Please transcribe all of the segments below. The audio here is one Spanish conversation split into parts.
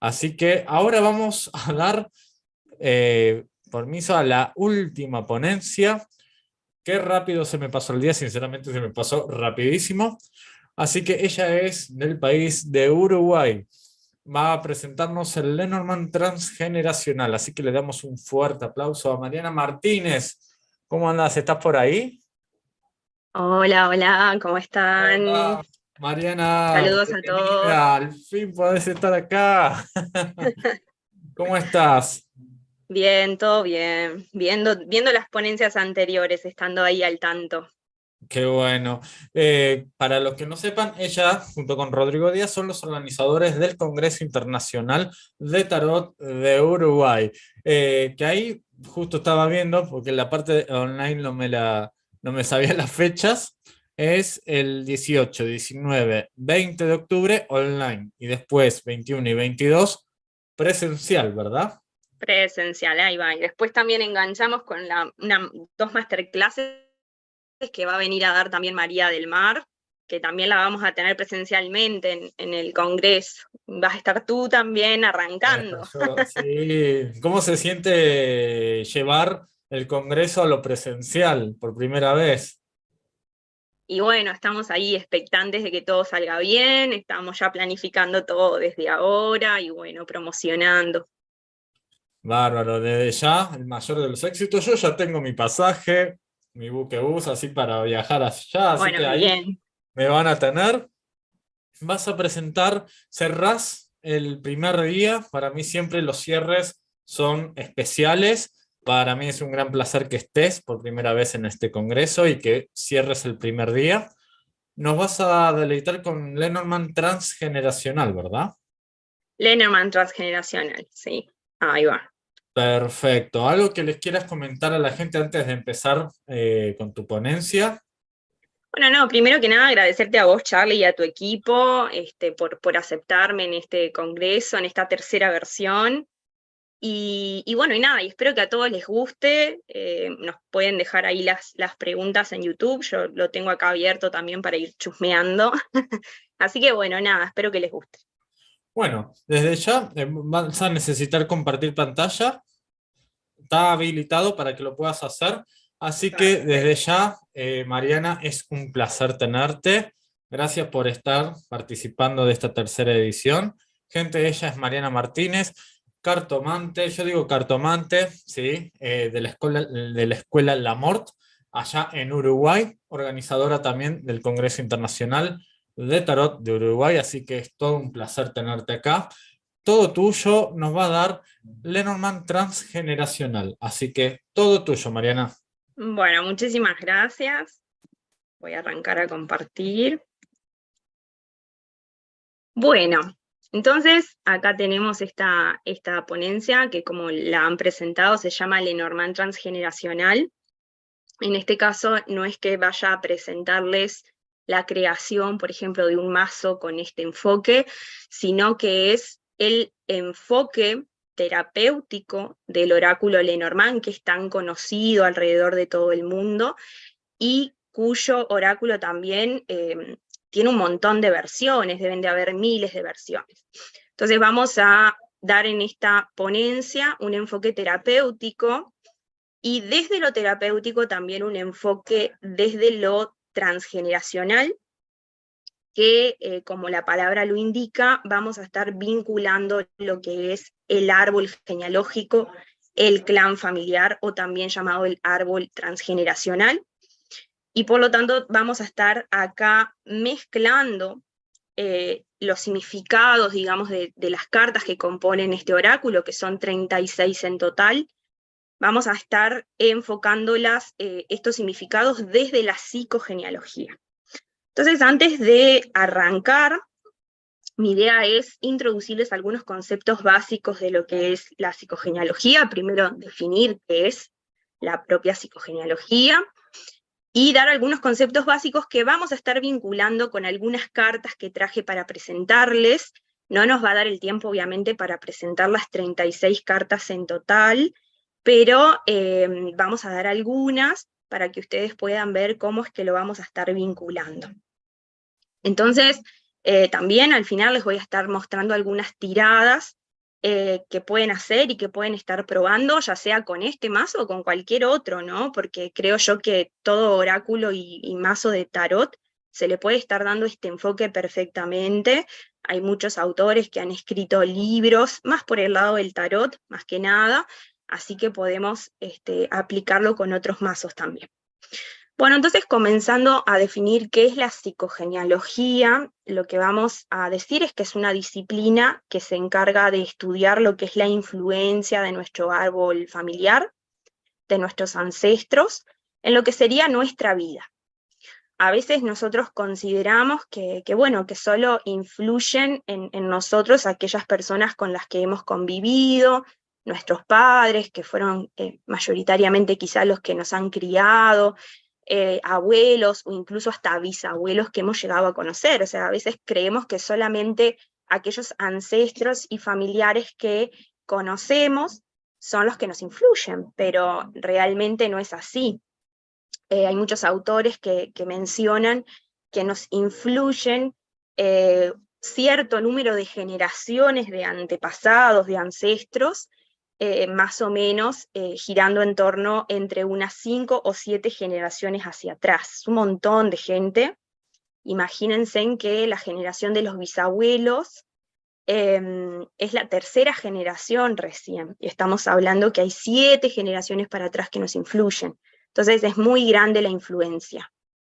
Así que ahora vamos a dar permiso a la última ponencia. Qué rápido se me pasó el día, sinceramente se me pasó rapidísimo. Así que ella es del país de Uruguay. Va a presentarnos el Lenormand transgeneracional. Así que le damos un fuerte aplauso a Mariana Martínez. ¿Cómo andas? ¿Estás por ahí? Hola, hola, ¿cómo están? Hola, Mariana, Saludos a todos. bienvenida. Al fin podés estar acá. ¿Cómo estás? Bien, todo bien. Viendo las ponencias anteriores, estando ahí al tanto. Qué bueno. Para los que no sepan, ella, junto con Rodrigo Díaz, son los organizadores del Congreso Internacional de Tarot de Uruguay. Que ahí justo estaba viendo, porque en la parte online no me sabía las fechas, es el 18, 19, 20 de octubre online y después 21 y 22 presencial, ¿verdad? Presencial, ahí va. Y después también enganchamos con dos masterclasses que va a venir a dar también María del Mar, que también la vamos a tener presencialmente en el Congreso. Vas a estar tú también Voy a estar arrancando. yo, sí. ¿Cómo se siente llevar el Congreso a lo presencial por primera vez? Y bueno, estamos ahí expectantes de que todo salga bien, estamos ya planificando todo desde ahora y bueno, promocionando. Bárbaro, desde ya, el mayor de los éxitos. Yo ya tengo mi pasaje, mi buquebús, así para viajar allá, así Bueno, que ahí bien. me van a tener. Vas a presentar, cerrás el primer día. Para mí siempre los cierres son especiales. Para mí es un gran placer que estés por primera vez en este congreso y que cierres el primer día. Nos vas a deleitar con Lenormand transgeneracional, ¿verdad? Lenormand transgeneracional, sí. Ahí va. Perfecto. ¿Algo que les quieras comentar a la gente antes de empezar con tu ponencia? Bueno, no, primero que nada agradecerte a vos, Charlie, y a tu equipo, por aceptarme en este congreso, en esta tercera versión. Y bueno, y nada, y espero que a todos les guste. Nos pueden dejar ahí las preguntas en YouTube. Yo lo tengo acá abierto también para ir chusmeando. Así que bueno, nada, espero que les guste. Bueno, desde ya vas a necesitar compartir pantalla. Está habilitado para que lo puedas hacer. Así que desde Perfecto. ya, Mariana, es un placer tenerte. Gracias por estar participando de esta tercera edición. Gente, ella es Mariana Martínez, cartomante, yo digo cartomante, ¿sí? De la escuela Lamort, allá en Uruguay, organizadora también del Congreso Internacional de Tarot de Uruguay, así que es todo un placer tenerte acá. Todo tuyo nos va a dar Lenormand transgeneracional. Así que todo tuyo, Mariana. Bueno, muchísimas gracias. Voy a arrancar a compartir. Bueno, entonces acá tenemos esta ponencia que como la han presentado se llama Lenormand Transgeneracional. En este caso no es que vaya a presentarles la creación, por ejemplo, de un mazo con este enfoque, sino que es el enfoque terapéutico del oráculo Lenormand, que es tan conocido alrededor de todo el mundo y cuyo oráculo también tiene un montón de versiones, deben de haber miles de versiones. Entonces vamos a dar en esta ponencia un enfoque terapéutico y desde lo terapéutico también un enfoque desde lo transgeneracional, que como la palabra lo indica, vamos a estar vinculando lo que es el árbol genealógico, el clan familiar o también llamado el árbol transgeneracional, y por lo tanto vamos a estar acá mezclando los significados, digamos, de las cartas que componen este oráculo, que son 36 en total. Vamos a estar enfocándolas, estos significados desde la psicogenealogía. Entonces, antes de arrancar, mi idea es introducirles algunos conceptos básicos de lo que es la psicogenealogía. Primero, definir qué es la propia psicogenealogía y dar algunos conceptos básicos que vamos a estar vinculando con algunas cartas que traje para presentarles. No nos va a dar el tiempo, obviamente, para presentar las 36 cartas en total, pero vamos a dar algunas para que ustedes puedan ver cómo es que lo vamos a estar vinculando. Entonces, también al final les voy a estar mostrando algunas tiradas que pueden hacer y que pueden estar probando, ya sea con este mazo o con cualquier otro, ¿no? Porque creo yo que todo oráculo y mazo de tarot se le puede estar dando este enfoque perfectamente. Hay muchos autores que han escrito libros, más por el lado del tarot, más que nada, así que podemos aplicarlo con otros mazos también. Bueno, entonces comenzando a definir qué es la psicogenealogía, lo que vamos a decir es que es una disciplina que se encarga de estudiar lo que es la influencia de nuestro árbol familiar, de nuestros ancestros, en lo que sería nuestra vida. A veces nosotros consideramos bueno, que solo influyen en nosotros aquellas personas con las que hemos convivido, nuestros padres, que fueron mayoritariamente quizá los que nos han criado, abuelos o incluso hasta bisabuelos que hemos llegado a conocer. O sea, a veces creemos que solamente aquellos ancestros y familiares que conocemos son los que nos influyen, pero realmente no es así. Hay muchos autores que mencionan que nos influyen cierto número de generaciones de antepasados, de ancestros, más o menos girando en torno entre unas 5 o 7 generaciones hacia atrás. Un montón de gente. Imagínense en que la generación de los bisabuelos es la tercera generación recién, y estamos hablando que hay 7 generaciones para atrás que nos influyen. Entonces es muy grande la influencia.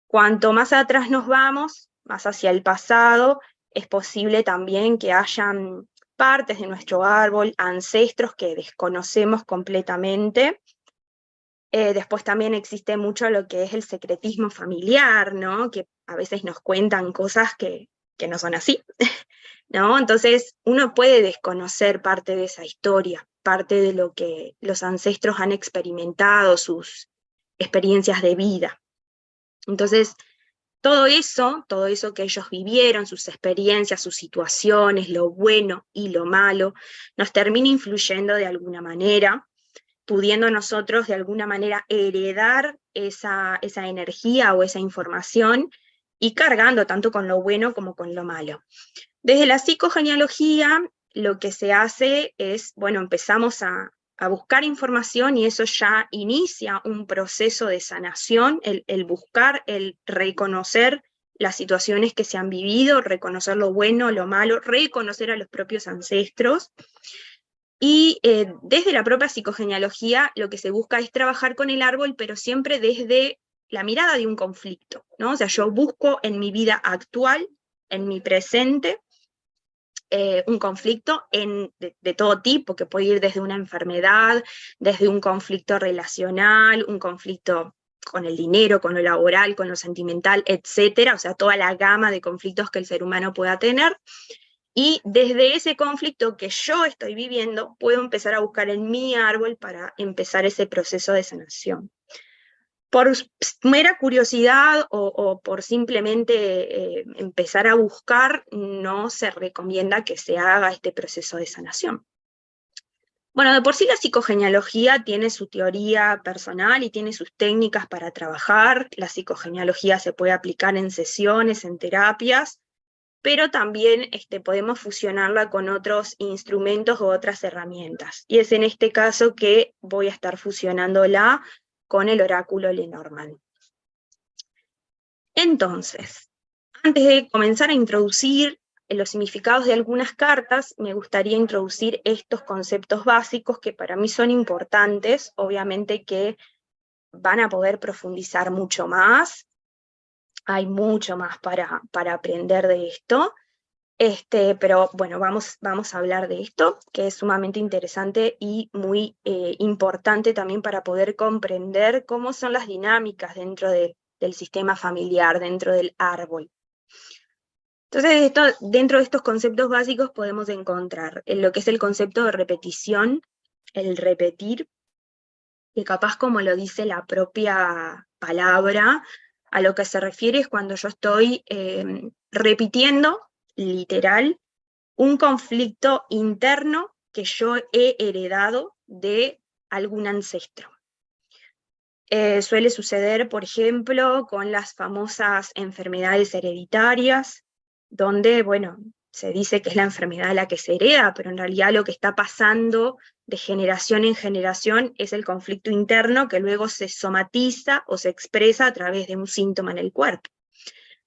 Cuanto más atrás nos vamos, más hacia el pasado, es posible también que hayan partes de nuestro árbol, ancestros que desconocemos completamente. Después también existe mucho lo que es el secretismo familiar, ¿no? Que a veces nos cuentan cosas que no son así, ¿no? Entonces uno puede desconocer parte de esa historia, parte de lo que los ancestros han experimentado, sus experiencias de vida. Entonces, todo eso que ellos vivieron, sus experiencias, sus situaciones, lo bueno y lo malo, nos termina influyendo de alguna manera, pudiendo nosotros de alguna manera heredar esa energía o esa información y cargando tanto con lo bueno como con lo malo. Desde la psicogenealogía, lo que se hace es, bueno, empezamos a buscar información y eso ya inicia un proceso de sanación, el buscar, el reconocer las situaciones que se han vivido, reconocer lo bueno, lo malo, reconocer a los propios ancestros. Y desde la propia psicogenealogía lo que se busca es trabajar con el árbol, pero siempre desde la mirada de un conflicto, ¿no? O sea, yo busco en mi vida actual, en mi presente, un conflicto de todo tipo, que puede ir desde una enfermedad, desde un conflicto relacional, un conflicto con el dinero, con lo laboral, con lo sentimental, etcétera, o sea, toda la gama de conflictos que el ser humano pueda tener. Y desde ese conflicto que yo estoy viviendo, puedo empezar a buscar en mi árbol para empezar ese proceso de sanación. Por mera curiosidad o por simplemente empezar a buscar, no se recomienda que se haga este proceso de sanación. Bueno, de por sí la psicogenealogía tiene su teoría personal y tiene sus técnicas para trabajar. La psicogenealogía se puede aplicar en sesiones, en terapias, pero también podemos fusionarla con otros instrumentos o otras herramientas. Y es en este caso que voy a estar fusionándola con el oráculo Lenormand. Entonces, antes de comenzar a introducir los significados de algunas cartas, me gustaría introducir estos conceptos básicos que para mí son importantes, obviamente que van a poder profundizar mucho más, hay mucho más para aprender de esto, pero bueno, vamos a hablar de esto, que es sumamente interesante y muy importante también para poder comprender cómo son las dinámicas dentro del sistema familiar, dentro del árbol. Entonces, dentro de estos conceptos básicos podemos encontrar lo que es el concepto de repetición, el repetir, que capaz como lo dice la propia palabra, a lo que se refiere es cuando yo estoy repitiendo, literal, un conflicto interno que yo he heredado de algún ancestro. Suele suceder, por ejemplo, con las famosas enfermedades hereditarias, donde, bueno, se dice que es la enfermedad la que se hereda, pero en realidad lo que está pasando de generación en generación es el conflicto interno que luego se somatiza o se expresa a través de un síntoma en el cuerpo.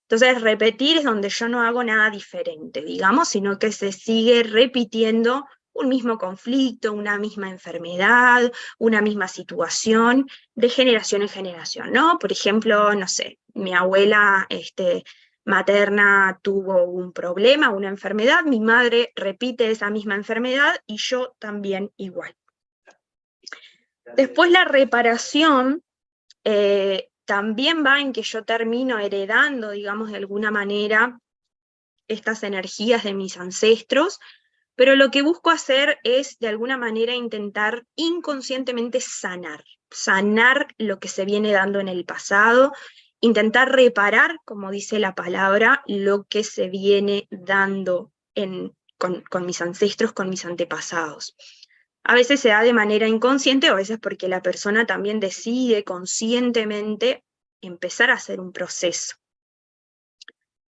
Entonces, repetir es donde yo no hago nada diferente, digamos, sino que se sigue repitiendo un mismo conflicto, una misma enfermedad, una misma situación, de generación en generación, ¿no? Por ejemplo, no sé, mi abuela materna tuvo un problema, una enfermedad, mi madre repite esa misma enfermedad y yo también igual. Después la reparación también va en que yo termino heredando, digamos, de alguna manera, estas energías de mis ancestros, pero lo que busco hacer es, de alguna manera, intentar inconscientemente sanar lo que se viene dando en el pasado, intentar reparar, como dice la palabra, lo que se viene dando con mis ancestros, con mis antepasados. A veces se da de manera inconsciente, o a veces porque la persona también decide conscientemente empezar a hacer un proceso.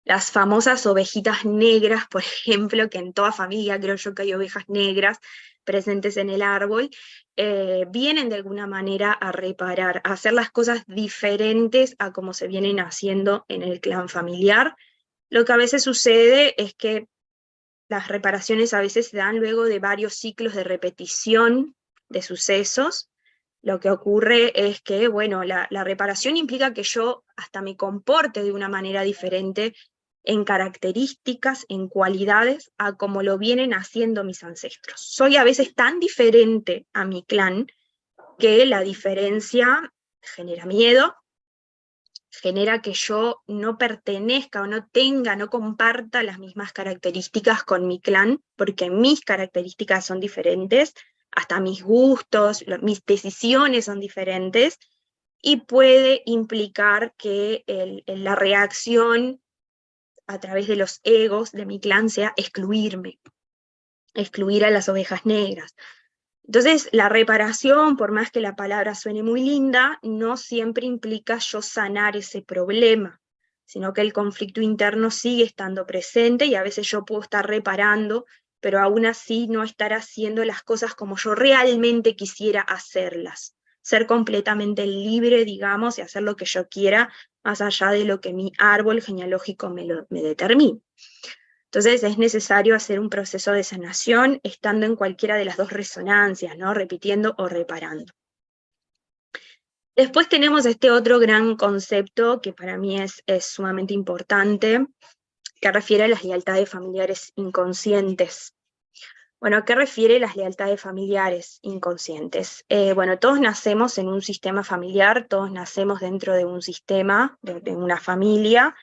Las famosas ovejitas negras, por ejemplo, que en toda familia creo yo que hay ovejas negras presentes en el árbol, vienen de alguna manera a reparar, a hacer las cosas diferentes a como se vienen haciendo en el clan familiar. Lo que a veces sucede es que las reparaciones a veces se dan luego de varios ciclos de repetición de sucesos. Lo que ocurre es que, bueno, la reparación implica que yo hasta me comporte de una manera diferente en características, en cualidades, a como lo vienen haciendo mis ancestros. Soy a veces tan diferente a mi clan que la diferencia genera miedo, genera que yo no pertenezca o no tenga, no comparta las mismas características con mi clan, porque mis características son diferentes, hasta mis gustos, mis decisiones son diferentes, y puede implicar que la reacción a través de los egos de mi clan sea excluirme, excluir a las ovejas negras. Entonces, la reparación, por más que la palabra suene muy linda, no siempre implica yo sanar ese problema, sino que el conflicto interno sigue estando presente y a veces yo puedo estar reparando, pero aún así no estar haciendo las cosas como yo realmente quisiera hacerlas. Ser completamente libre, digamos, y hacer lo que yo quiera, más allá de lo que mi árbol genealógico me determine. Entonces es necesario hacer un proceso de sanación estando en cualquiera de las dos resonancias, ¿no? Repitiendo o reparando. Después tenemos este otro gran concepto que para mí es sumamente importante, que refiere a las lealtades familiares inconscientes. Bueno, ¿a qué refiere las lealtades familiares inconscientes? Bueno, todos nacemos en un sistema familiar, todos nacemos dentro de un sistema, de una familia,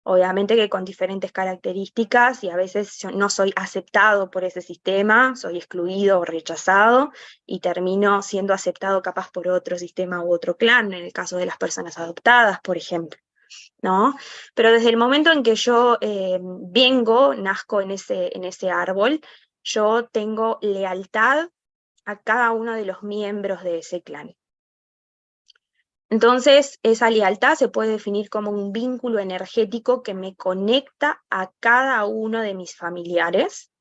obviamente que con diferentes características, y a veces yo no soy aceptado por ese sistema, soy excluido o rechazado, y termino siendo aceptado capaz por otro sistema u otro clan, en el caso de las personas adoptadas, por ejemplo, ¿no? Pero desde el momento en que yo nazco en ese árbol, yo tengo lealtad a cada uno de los miembros de ese clan. Entonces, esa lealtad se puede definir como un vínculo energético que me conecta a cada uno de mis familiares,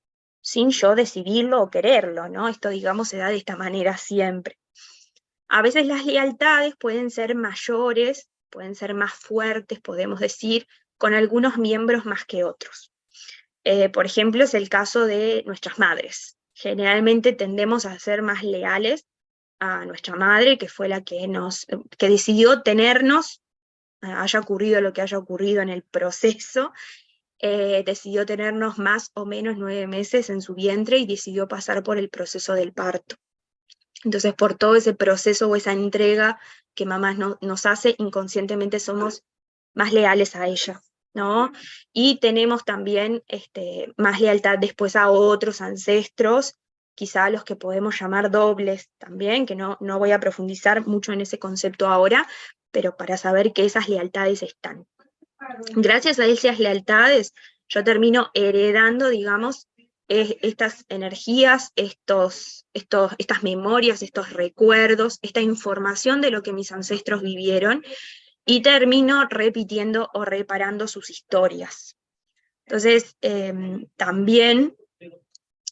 sin yo decidirlo o quererlo, ¿no? Esto, digamos, se da de esta manera siempre. A veces las lealtades pueden ser mayores, pueden ser más fuertes, podemos decir, con algunos miembros más que otros. Por ejemplo, es el caso de nuestras madres. Generalmente tendemos a ser más leales a nuestra madre, que fue la que decidió tenernos, haya ocurrido lo que haya ocurrido en el proceso, decidió tenernos más o menos 9 meses en su vientre y decidió pasar por el proceso del parto. Entonces, por todo ese proceso o esa entrega que mamá nos hace, inconscientemente somos más leales a ella, ¿no? Y tenemos también más lealtad después a otros ancestros, quizá a los que podemos llamar dobles también, que no voy a profundizar mucho en ese concepto ahora, pero para saber que esas lealtades están. Gracias a esas lealtades, yo termino heredando, digamos, estas energías, estas memorias, estos recuerdos, esta información de lo que mis ancestros vivieron, y termino repitiendo o reparando sus historias. Entonces, también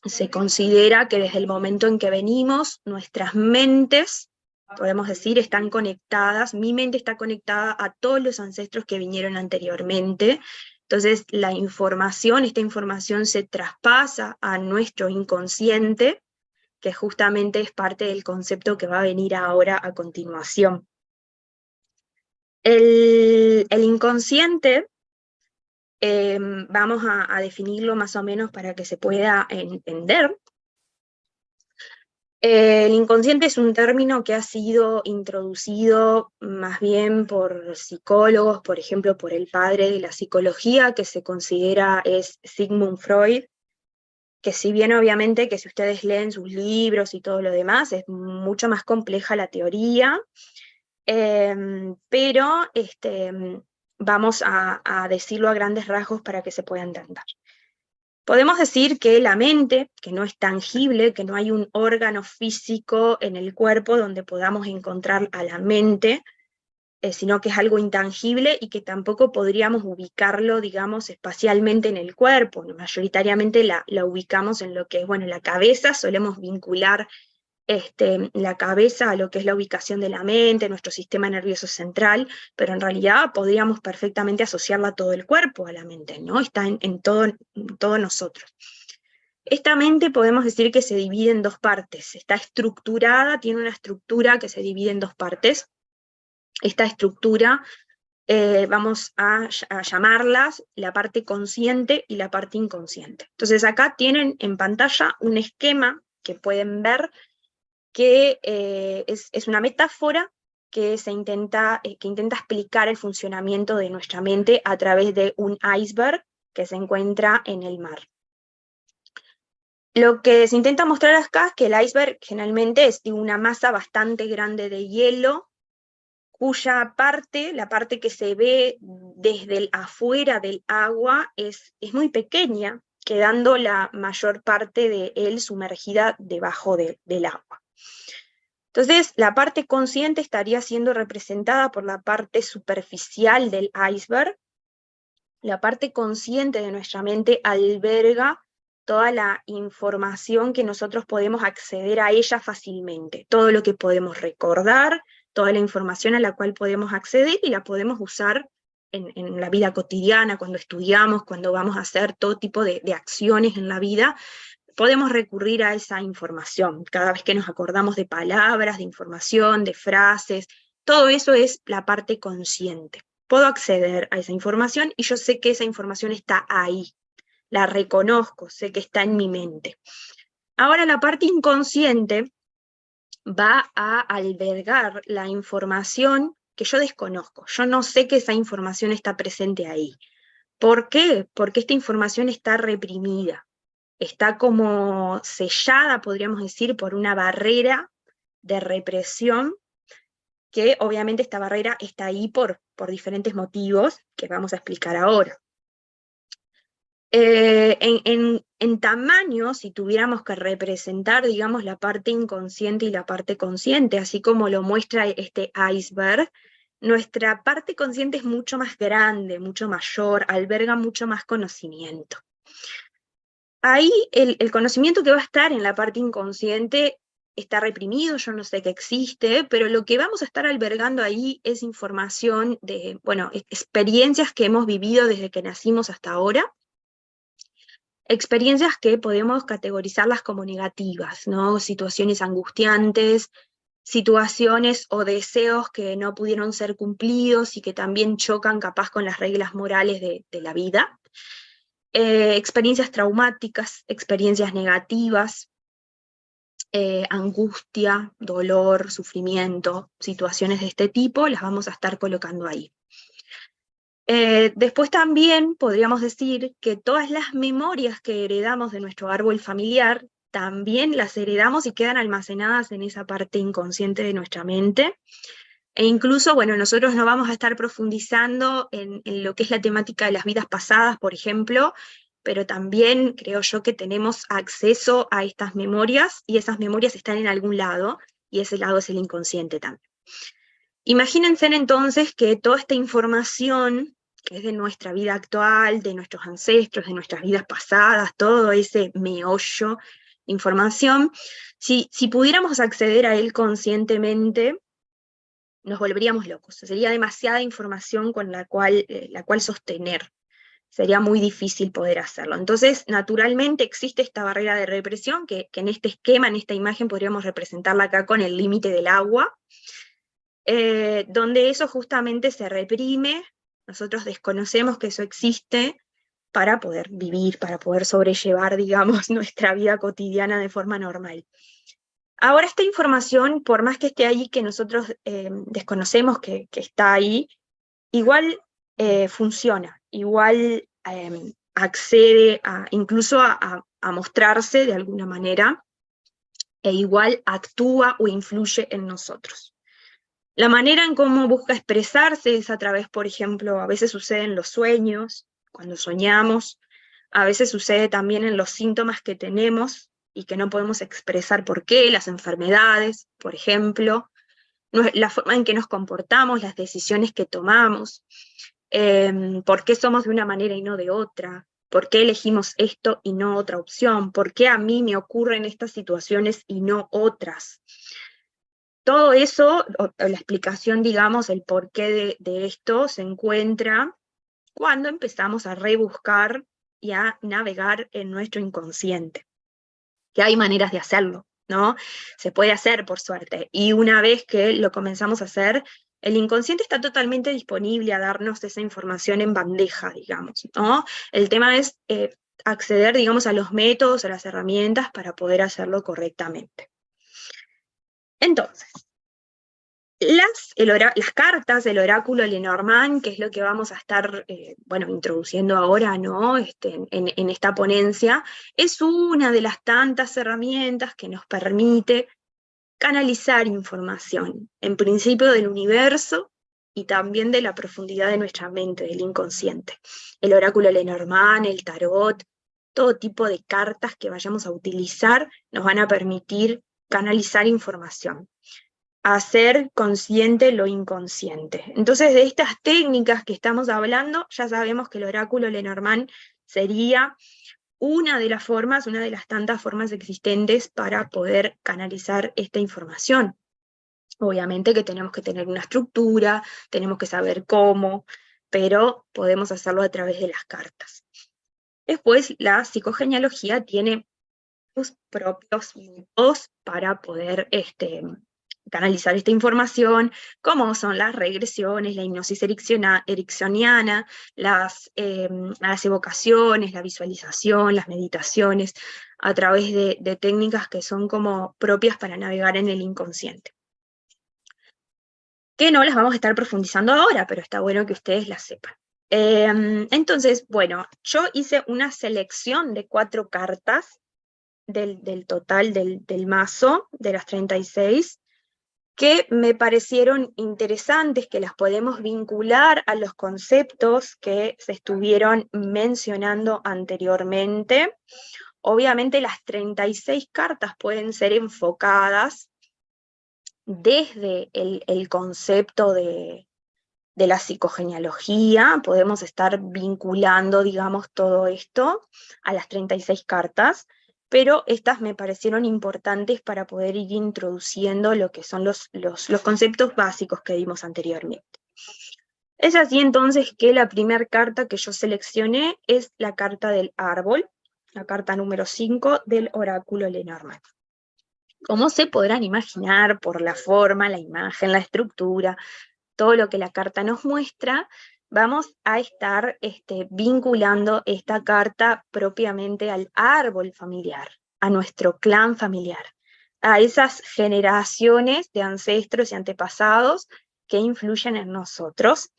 se considera que desde el momento en que venimos, nuestras mentes, podemos decir, están conectadas, mi mente está conectada a todos los ancestros que vinieron anteriormente. Entonces, esta información se traspasa a nuestro inconsciente, que justamente es parte del concepto que va a venir ahora a continuación. El inconsciente, vamos a definirlo más o menos para que se pueda entender. El inconsciente es un término que ha sido introducido más bien por psicólogos, por ejemplo, por el padre de la psicología, que se considera es Sigmund Freud, que si bien obviamente que si ustedes leen sus libros y todo lo demás, es mucho más compleja la teoría, pero vamos a decirlo a grandes rasgos para que se pueda entender. Podemos decir que la mente, que no es tangible, que no hay un órgano físico en el cuerpo donde podamos encontrar a la mente, sino que es algo intangible y que tampoco podríamos ubicarlo, digamos, espacialmente en el cuerpo. Mayoritariamente la ubicamos en lo que es, bueno, la cabeza, solemos vincular la cabeza a lo que es la ubicación de la mente, nuestro sistema nervioso central, pero en realidad podríamos perfectamente asociarla a todo el cuerpo, a la mente, ¿no? Está en todo nosotros. Esta mente podemos decir que se divide en dos partes, está estructurada, tiene una estructura que se divide en dos partes. Esta estructura vamos a llamarlas la parte consciente y la parte inconsciente. Entonces acá tienen en pantalla un esquema que pueden ver que es una metáfora que intenta explicar el funcionamiento de nuestra mente a través de un iceberg que se encuentra en el mar. Lo que se intenta mostrar acá es que el iceberg generalmente es una masa bastante grande de hielo, cuya parte, la parte que se ve desde el afuera del agua, es muy pequeña, quedando la mayor parte de él sumergida debajo del agua. Entonces, la parte consciente estaría siendo representada por la parte superficial del iceberg. La parte consciente de nuestra mente alberga toda la información que nosotros podemos acceder a ella fácilmente, todo lo que podemos recordar, toda la información a la cual podemos acceder y la podemos usar en la vida cotidiana, cuando estudiamos, cuando vamos a hacer todo tipo de acciones en la vida, podemos recurrir a esa información. Cada vez que nos acordamos de palabras, de información, de frases, todo eso es la parte consciente. Puedo acceder a esa información y yo sé que esa información está ahí. La reconozco, sé que está en mi mente. Ahora la parte inconsciente va a albergar la información que yo desconozco. Yo no sé que esa información está presente ahí. ¿Por qué? Porque esta información está reprimida. Está como sellada, podríamos decir, por una barrera de represión, que obviamente esta barrera está ahí por diferentes motivos que vamos a explicar ahora. En tamaño, si tuviéramos que representar, digamos, la parte inconsciente y la parte consciente, así como lo muestra este iceberg, nuestra parte consciente es mucho más grande, mucho mayor, alberga mucho más conocimiento. Ahí el conocimiento que va a estar en la parte inconsciente está reprimido, yo no sé que existe, pero lo que vamos a estar albergando ahí es información de, bueno, experiencias que hemos vivido desde que nacimos hasta ahora, experiencias que podemos categorizarlas como negativas, ¿no? Situaciones angustiantes, situaciones o deseos que no pudieron ser cumplidos y que también chocan capaz con las reglas morales de la vida. Experiencias traumáticas, experiencias negativas, angustia, dolor, sufrimiento, situaciones de este tipo, las vamos a estar colocando ahí. Después también podríamos decir que todas las memorias que heredamos de nuestro árbol familiar, también las heredamos y quedan almacenadas en esa parte inconsciente de nuestra mente. E incluso, bueno, nosotros no vamos a estar profundizando en lo que es la temática de las vidas pasadas, por ejemplo, pero también creo yo que tenemos acceso a estas memorias, y esas memorias están en algún lado, y ese lado es el inconsciente también. Imagínense entonces que toda esta información que es de nuestra vida actual, de nuestros ancestros, de nuestras vidas pasadas, todo ese meollo de información, si pudiéramos acceder a él conscientemente, nos volveríamos locos. Sería demasiada información con la cual sostener. Sería muy difícil poder hacerlo. Entonces, naturalmente existe esta barrera de represión, que en este esquema, en esta imagen, podríamos representarla acá con el límite del agua, donde eso justamente se reprime. Nosotros desconocemos que eso existe para poder vivir, para poder sobrellevar, digamos, nuestra vida cotidiana de forma normal. Ahora, esta información, por más que esté ahí, que nosotros desconocemos que está ahí, igual funciona, igual accede incluso a mostrarse de alguna manera, e igual actúa o influye en nosotros. La manera en cómo busca expresarse es a través, por ejemplo, a veces sucede en los sueños, cuando soñamos, a veces sucede también en los síntomas que tenemos y que no podemos expresar por qué, las enfermedades, por ejemplo, la forma en que nos comportamos, las decisiones que tomamos, por qué somos de una manera y no de otra, por qué elegimos esto y no otra opción, por qué a mí me ocurren estas situaciones y no otras. Todo eso, o la explicación, digamos, el porqué de esto se encuentra cuando empezamos a rebuscar y a navegar en nuestro inconsciente, que hay maneras de hacerlo, ¿no? Se puede hacer, por suerte, y una vez que lo comenzamos a hacer, el inconsciente está totalmente disponible a darnos esa información en bandeja, digamos, ¿no? El tema es acceder, digamos, a los métodos, a las herramientas para poder hacerlo correctamente. Entonces, las cartas del oráculo Lenormand, que es lo que vamos a estar introduciendo ahora, ¿no? En esta ponencia, es una de las tantas herramientas que nos permite canalizar información, en principio del universo y también de la profundidad de nuestra mente, del inconsciente. El oráculo Lenormand, el tarot, todo tipo de cartas que vayamos a utilizar nos van a permitir canalizar información, hacer consciente lo inconsciente. Entonces, de estas técnicas que estamos hablando, ya sabemos que el oráculo Lenormand sería una de las formas, una de las tantas formas existentes para poder canalizar esta información. Obviamente que tenemos que tener una estructura, tenemos que saber cómo, pero podemos hacerlo a través de las cartas. Después, la psicogenealogía tiene sus propios métodos para poder canalizar esta información, como son las regresiones, la hipnosis ericksoniana, las evocaciones, la visualización, las meditaciones, a través de técnicas que son como propias para navegar en el inconsciente. Que no las vamos a estar profundizando ahora, pero está bueno que ustedes las sepan. Entonces, bueno, yo hice una selección de 4 cartas del total del mazo, de las 36, que me parecieron interesantes, que las podemos vincular a los conceptos que se estuvieron mencionando anteriormente. Obviamente las 36 cartas pueden ser enfocadas desde el concepto de la psicogenealogía, podemos estar vinculando, digamos, todo esto a las 36 cartas, pero estas me parecieron importantes para poder ir introduciendo lo que son los conceptos básicos que vimos anteriormente. Es así entonces que la primera carta que yo seleccioné es la carta del árbol, la carta número 5 del oráculo Lenormand. Como se podrán imaginar por la forma, la imagen, la estructura, todo lo que la carta nos muestra, vamos a estar vinculando esta carta propiamente al árbol familiar, a nuestro clan familiar, a esas generaciones de ancestros y antepasados que influyen en nosotros,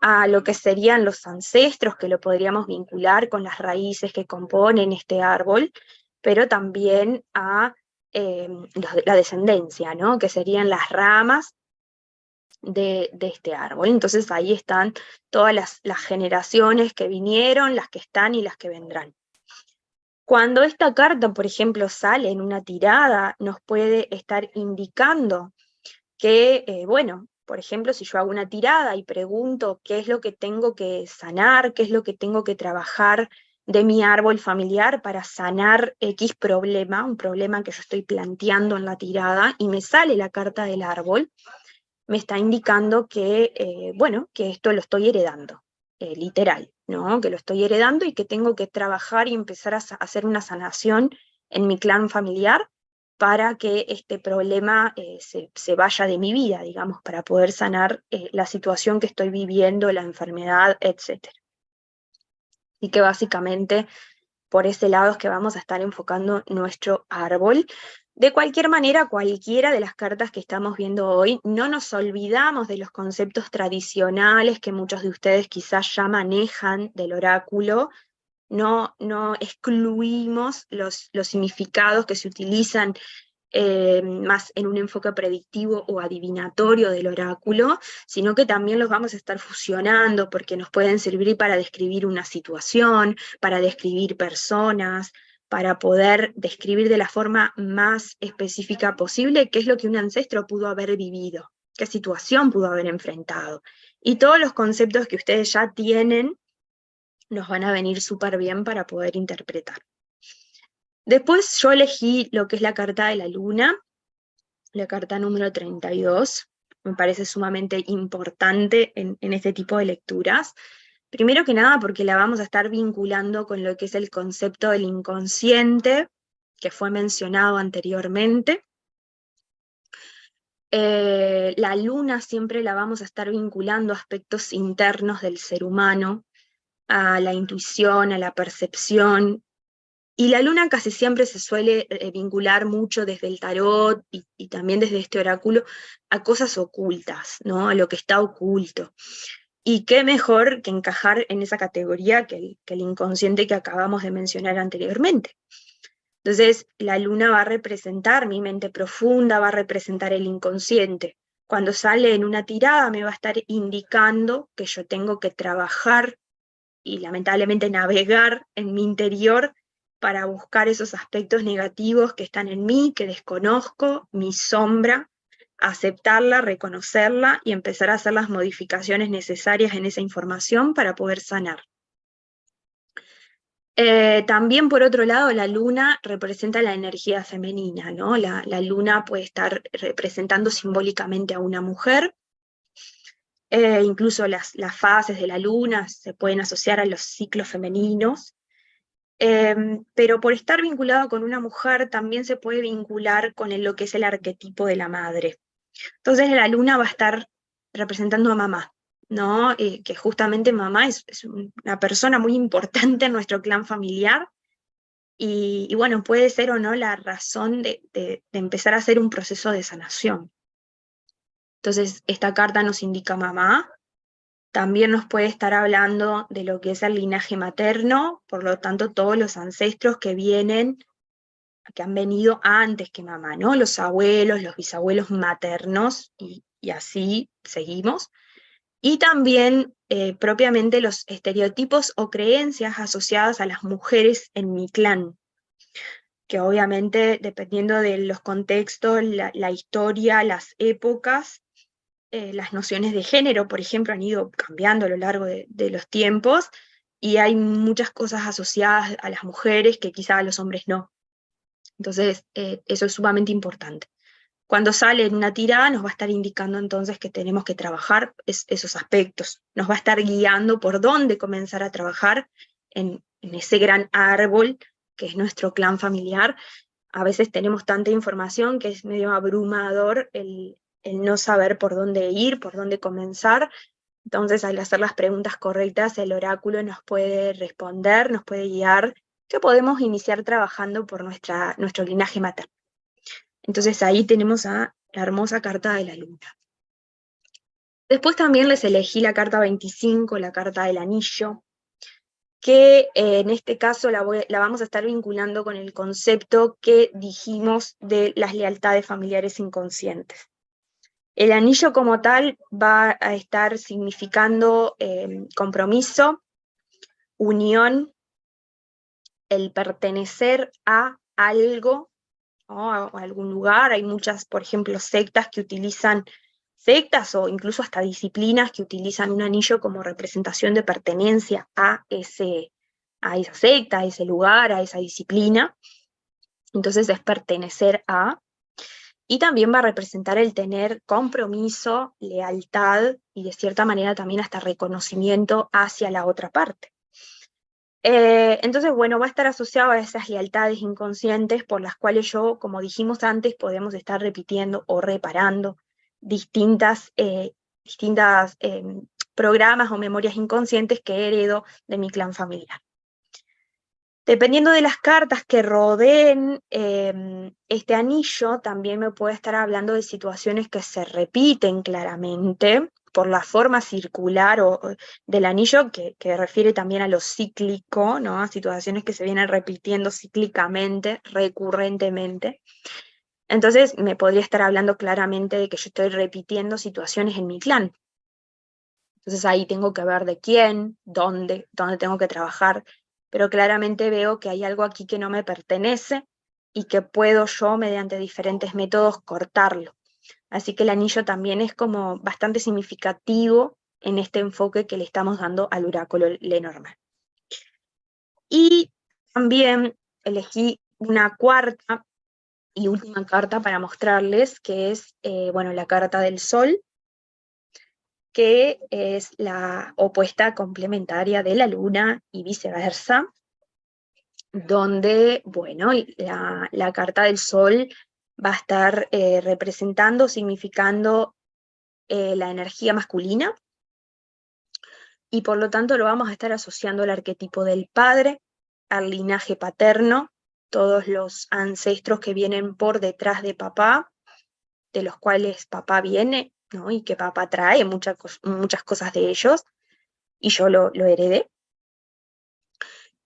a lo que serían los ancestros, que lo podríamos vincular con las raíces que componen este árbol, pero también a la descendencia, ¿no? Que serían las ramas de este árbol. Entonces ahí están todas las generaciones que vinieron, las que están y las que vendrán. Cuando esta carta, por ejemplo, sale en una tirada, nos puede estar indicando que, Por ejemplo, si yo hago una tirada y pregunto qué es lo que tengo que sanar, qué es lo que tengo que trabajar de mi árbol familiar para sanar X problema, un problema que yo estoy planteando en la tirada, y me sale la carta del árbol, me está indicando que, bueno, que esto lo estoy heredando, literal, ¿no? Que lo estoy heredando y que tengo que trabajar y empezar a hacer una sanación en mi clan familiar para que este problema se vaya de mi vida, digamos, para poder sanar la situación que estoy viviendo, la enfermedad, etc. Y que básicamente por ese lado es que vamos a estar enfocando nuestro árbol. De cualquier manera, cualquiera de las cartas que estamos viendo hoy, no nos olvidamos de los conceptos tradicionales que muchos de ustedes quizás ya manejan del oráculo. No excluimos los significados que se utilizan más en un enfoque predictivo o adivinatorio del oráculo, sino que también los vamos a estar fusionando porque nos pueden servir para describir una situación, para describir personas, para poder describir de la forma más específica posible qué es lo que un ancestro pudo haber vivido, qué situación pudo haber enfrentado. Y todos los conceptos que ustedes ya tienen nos van a venir súper bien para poder interpretar. Después yo elegí lo que es la carta de la luna, la carta número 32, me parece sumamente importante en este tipo de lecturas. Primero que nada porque la vamos a estar vinculando con lo que es el concepto del inconsciente, que fue mencionado anteriormente. La luna siempre la vamos a estar vinculando a aspectos internos del ser humano, a la intuición, a la percepción. Y la luna casi siempre se suele vincular mucho desde el tarot y también desde este oráculo a cosas ocultas, ¿no? A lo que está oculto. Y qué mejor que encajar en esa categoría que el inconsciente que acabamos de mencionar anteriormente. Entonces, la luna va a representar mi mente profunda, va a representar el inconsciente. Cuando sale en una tirada me va a estar indicando que yo tengo que trabajar y lamentablemente navegar en mi interior para buscar esos aspectos negativos que están en mí, que desconozco, mi sombra, aceptarla, reconocerla y empezar a hacer las modificaciones necesarias en esa información para poder sanar. También, por otro lado, la luna representa la energía femenina, ¿no? La luna puede estar representando simbólicamente a una mujer. Incluso las fases de la luna se pueden asociar a los ciclos femeninos. Pero por estar vinculado con una mujer también se puede vincular con lo que es el arquetipo de la madre. Entonces la luna va a estar representando a mamá, ¿no? Que justamente mamá es una persona muy importante en nuestro clan familiar y bueno, puede ser o no la razón de empezar a hacer un proceso de sanación. Entonces esta carta nos indica mamá. También nos puede estar hablando de lo que es el linaje materno, por lo tanto todos los ancestros que han venido antes que mamá, ¿no? Los abuelos, los bisabuelos maternos, y así seguimos. Y también propiamente los estereotipos o creencias asociadas a las mujeres en mi clan, que obviamente dependiendo de los contextos, la historia, las épocas, las nociones de género, por ejemplo, han ido cambiando a lo largo de los tiempos, y hay muchas cosas asociadas a las mujeres que quizá a los hombres no. Entonces, eso es sumamente importante. Cuando sale en una tirada nos va a estar indicando entonces que tenemos que trabajar esos aspectos, nos va a estar guiando por dónde comenzar a trabajar en ese gran árbol que es nuestro clan familiar. A veces tenemos tanta información que es medio abrumador el no saber por dónde ir, por dónde comenzar. Entonces, al hacer las preguntas correctas, el oráculo nos puede responder, nos puede guiar, que podemos iniciar trabajando por nuestro linaje materno. Entonces ahí tenemos a la hermosa carta de la luna. Después también les elegí la carta 25, la carta del anillo, que en este caso la vamos a estar vinculando con el concepto que dijimos de las lealtades familiares inconscientes. El anillo como tal va a estar significando compromiso, unión, el pertenecer a algo, ¿no? A algún lugar. Hay muchas, por ejemplo, sectas que utilizan sectas o incluso hasta disciplinas que utilizan un anillo como representación de pertenencia a esa secta, a ese lugar, a esa disciplina. Entonces es pertenecer a, y también va a representar el tener compromiso, lealtad y de cierta manera también hasta reconocimiento hacia la otra parte. Entonces, bueno, va a estar asociado a esas lealtades inconscientes por las cuales yo, como dijimos antes, podemos estar repitiendo o reparando distintas programas o memorias inconscientes que heredo de mi clan familiar. Dependiendo de las cartas que rodeen este anillo, también me puede estar hablando de situaciones que se repiten claramente por la forma circular del anillo, que refiere también a lo cíclico, ¿no? A situaciones que se vienen repitiendo cíclicamente, recurrentemente. Entonces me podría estar hablando claramente de que yo estoy repitiendo situaciones en mi clan. Entonces ahí tengo que ver de quién, dónde tengo que trabajar, pero claramente veo que hay algo aquí que no me pertenece y que puedo yo, mediante diferentes métodos, cortarlo. Así que el anillo también es como bastante significativo en este enfoque que le estamos dando al oráculo Lenormand. Y también elegí una cuarta y última carta para mostrarles, que es bueno, la carta del Sol, que es la opuesta complementaria de la Luna y viceversa, donde, bueno, la carta del Sol va a estar representando, significando la energía masculina, y por lo tanto lo vamos a estar asociando al arquetipo del padre, al linaje paterno, todos los ancestros que vienen por detrás de papá, de los cuales papá viene, ¿no? Y que papá trae muchas cosas de ellos, y yo lo heredé.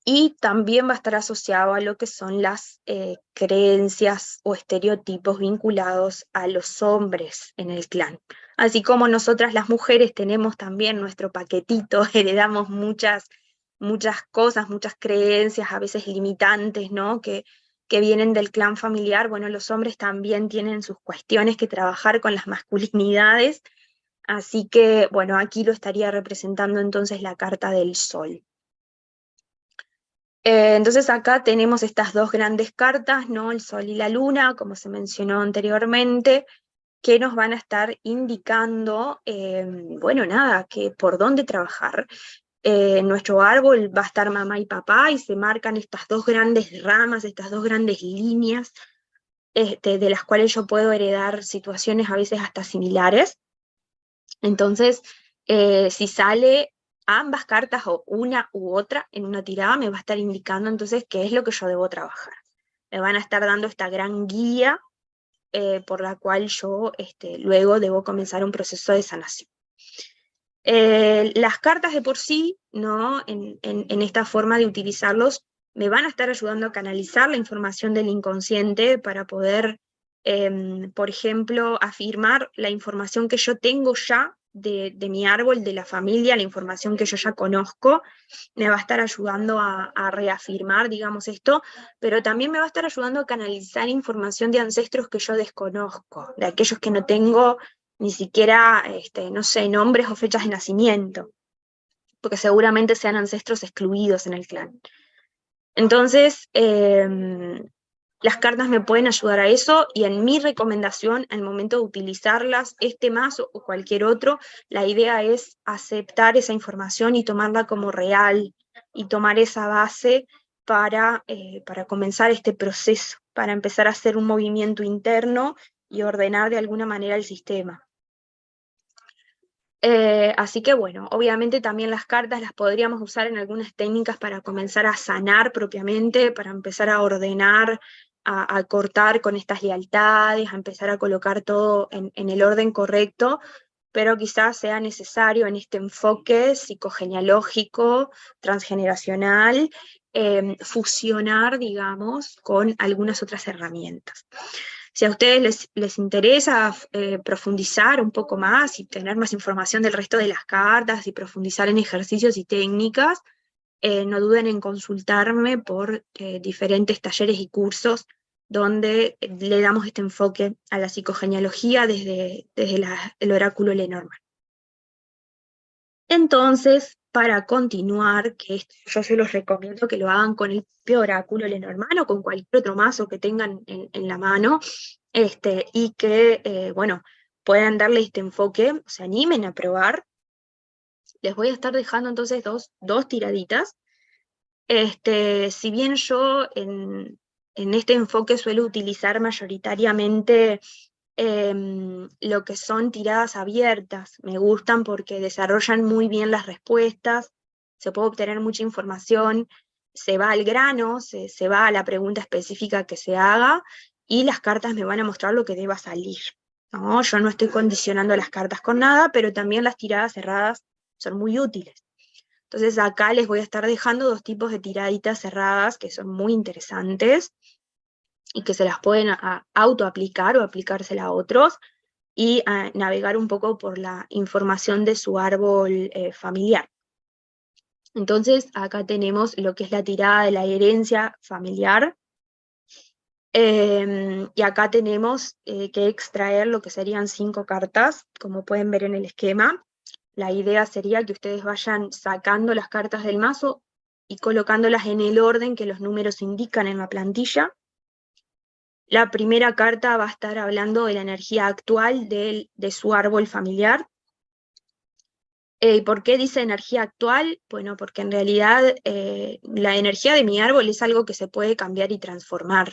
Y también va a estar asociado a lo que son las creencias o estereotipos vinculados a los hombres en el clan. Así como nosotras las mujeres tenemos también nuestro paquetito, heredamos muchas cosas, muchas creencias, a veces limitantes, ¿no? Que vienen del clan familiar. Bueno, los hombres también tienen sus cuestiones que trabajar con las masculinidades. Así que, bueno, aquí lo estaría representando entonces la carta del Sol. Entonces acá tenemos estas dos grandes cartas, ¿no? El Sol y la Luna, como se mencionó anteriormente, que nos van a estar indicando, bueno, nada, que por dónde trabajar. En nuestro árbol va a estar mamá y papá, y se marcan estas dos grandes ramas, estas dos grandes líneas, de las cuales yo puedo heredar situaciones a veces hasta similares. Entonces, si sale ambas cartas o una u otra en una tirada, me va a estar indicando entonces qué es lo que yo debo trabajar. Me van a estar dando esta gran guía por la cual yo luego debo comenzar un proceso de sanación. Las cartas de por sí, ¿no? En esta forma de utilizarlos, me van a estar ayudando a canalizar la información del inconsciente para poder, por ejemplo, afirmar la información que yo tengo ya de mi árbol, de la familia, la información que yo ya conozco. Me va a estar ayudando a reafirmar, digamos, esto, pero también me va a estar ayudando a canalizar información de ancestros que yo desconozco, de aquellos que no tengo ni siquiera, no sé, nombres o fechas de nacimiento, porque seguramente sean ancestros excluidos en el clan. Entonces, las cartas me pueden ayudar a eso, y en mi recomendación, al momento de utilizarlas, este mazo o cualquier otro, la idea es aceptar esa información y tomarla como real, y tomar esa base para comenzar este proceso, para empezar a hacer un movimiento interno y ordenar de alguna manera el sistema. Así que bueno, obviamente también las cartas las podríamos usar en algunas técnicas para comenzar a sanar propiamente, para empezar a ordenar, a cortar con estas lealtades, a empezar a colocar todo en el orden correcto, pero quizás sea necesario en este enfoque psicogenealógico, transgeneracional, fusionar, digamos, con algunas otras herramientas. Si a ustedes les interesa profundizar un poco más y tener más información del resto de las cartas y profundizar en ejercicios y técnicas, no duden en consultarme por diferentes talleres y cursos donde le damos este enfoque a la psicogenealogía desde el oráculo Lenormand. Entonces, para continuar, que esto yo se los recomiendo que lo hagan con el propio oráculo Lenormand o con cualquier otro mazo que tengan en la mano, y que, bueno, puedan darle este enfoque, se animen a probar. Les voy a estar dejando entonces dos tiraditas. Si bien yo en este enfoque suelo utilizar mayoritariamente lo que son tiradas abiertas, me gustan porque desarrollan muy bien las respuestas, se puede obtener mucha información, se va al grano, se va a la pregunta específica que se haga, y las cartas me van a mostrar lo que deba salir, ¿no? Yo no estoy condicionando las cartas con nada, pero también las tiradas cerradas son muy útiles. Entonces acá les voy a estar dejando dos tipos de tiraditas cerradas que son muy interesantes y que se las pueden autoaplicar o aplicársela a otros y navegar un poco por la información de su árbol familiar. Entonces acá tenemos lo que es la tirada de la herencia familiar, y acá tenemos que extraer lo que serían 5 cartas, como pueden ver en el esquema. La idea sería que ustedes vayan sacando las cartas del mazo y colocándolas en el orden que los números indican en la plantilla. La primera carta va a estar hablando de la energía actual de su árbol familiar. ¿Por qué dice energía actual? Bueno, porque en realidad la energía de mi árbol es algo que se puede cambiar y transformar.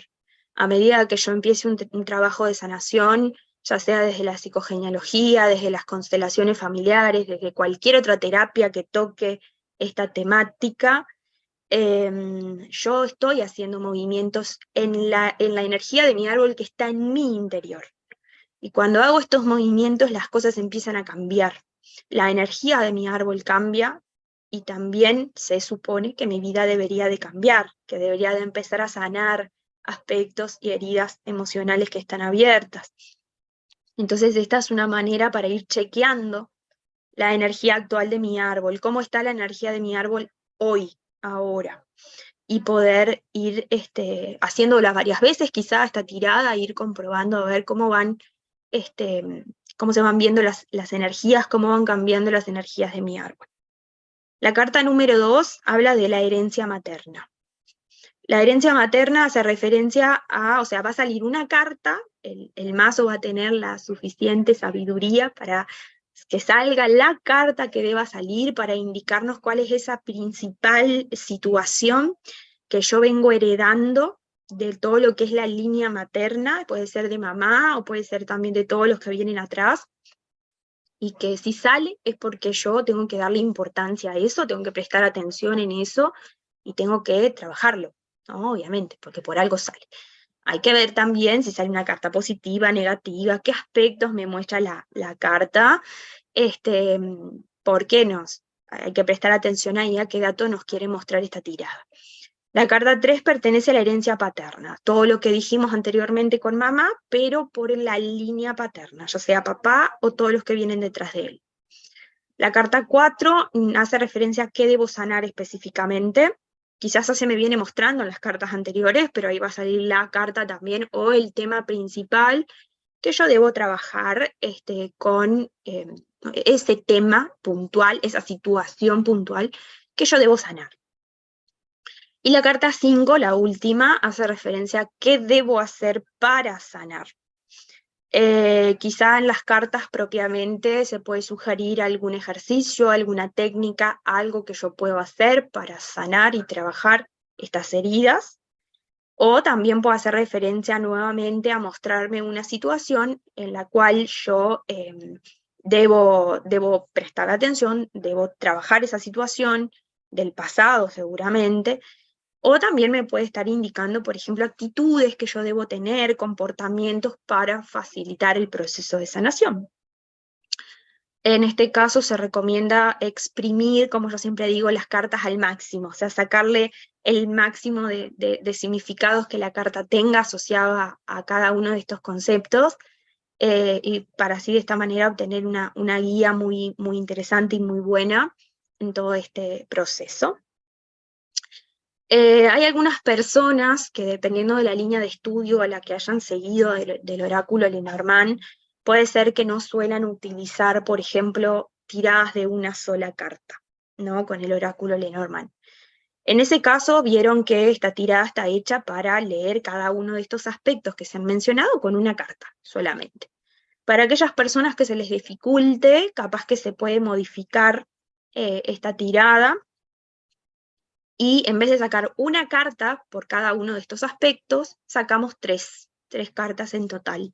A medida que yo empiece un trabajo de sanación, ya sea desde la psicogenealogía, desde las constelaciones familiares, desde cualquier otra terapia que toque esta temática, yo estoy haciendo movimientos en la energía de mi árbol que está en mi interior. Y cuando hago estos movimientos, las cosas empiezan a cambiar. La energía de mi árbol cambia y también se supone que mi vida debería de cambiar, que debería de empezar a sanar aspectos y heridas emocionales que están abiertas. Entonces esta es una manera para ir chequeando la energía actual de mi árbol, cómo está la energía de mi árbol hoy, ahora, y poder ir haciéndola varias veces, quizá esta tirada, ir comprobando a ver cómo van, cómo se van viendo las energías, cómo van cambiando las energías de mi árbol. La carta número 2 habla de la herencia materna. La herencia materna hace referencia a, o sea, va a salir una carta, el mazo va a tener la suficiente sabiduría para que salga la carta que deba salir para indicarnos cuál es esa principal situación que yo vengo heredando de todo lo que es la línea materna, puede ser de mamá o puede ser también de todos los que vienen atrás, y que si sale es porque yo tengo que darle importancia a eso, tengo que prestar atención en eso y tengo que trabajarlo, ¿no? Obviamente, porque por algo sale. Hay que ver también si sale una carta positiva, negativa, qué aspectos me muestra la carta, por qué hay que prestar atención ahí a qué dato nos quiere mostrar esta tirada. La carta 3 pertenece a la herencia paterna, todo lo que dijimos anteriormente con mamá, pero por la línea paterna, ya sea papá o todos los que vienen detrás de él. La carta 4 hace referencia a qué debo sanar específicamente. Quizás ya se me viene mostrando en las cartas anteriores, pero ahí va a salir la carta también o el tema principal que yo debo trabajar con ese tema puntual, esa situación puntual que yo debo sanar. Y la carta 5, la última, hace referencia a qué debo hacer para sanar. Quizá en las cartas propiamente se puede sugerir algún ejercicio, alguna técnica, algo que yo puedo hacer para sanar y trabajar estas heridas. O también puedo hacer referencia nuevamente a mostrarme una situación en la cual yo debo prestar atención, debo trabajar esa situación del pasado seguramente. O también me puede estar indicando, por ejemplo, actitudes que yo debo tener, comportamientos para facilitar el proceso de sanación. En este caso se recomienda exprimir, como yo siempre digo, las cartas al máximo, o sea, sacarle el máximo de significados que la carta tenga asociado a cada uno de estos conceptos, y para así de esta manera obtener una guía muy, muy interesante y muy buena en todo este proceso. Hay algunas personas que, dependiendo de la línea de estudio a la que hayan seguido del oráculo Lenormand, puede ser que no suelan utilizar, por ejemplo, tiradas de una sola carta, ¿no? Con el oráculo Lenormand. En ese caso, vieron que esta tirada está hecha para leer cada uno de estos aspectos que se han mencionado con una carta solamente. Para aquellas personas que se les dificulte, capaz que se puede modificar esta tirada, y en vez de sacar una carta por cada uno de estos aspectos, sacamos tres cartas en total.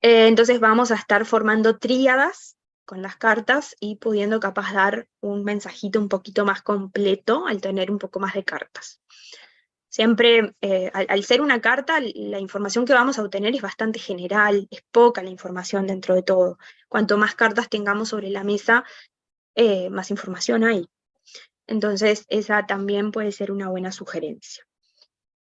Entonces vamos a estar formando tríadas con las cartas y pudiendo capaz dar un mensajito un poquito más completo al tener un poco más de cartas. Siempre, al ser una carta, la información que vamos a obtener es bastante general, es poca la información dentro de todo. Cuanto más cartas tengamos sobre la mesa, más información hay. Entonces, esa también puede ser una buena sugerencia.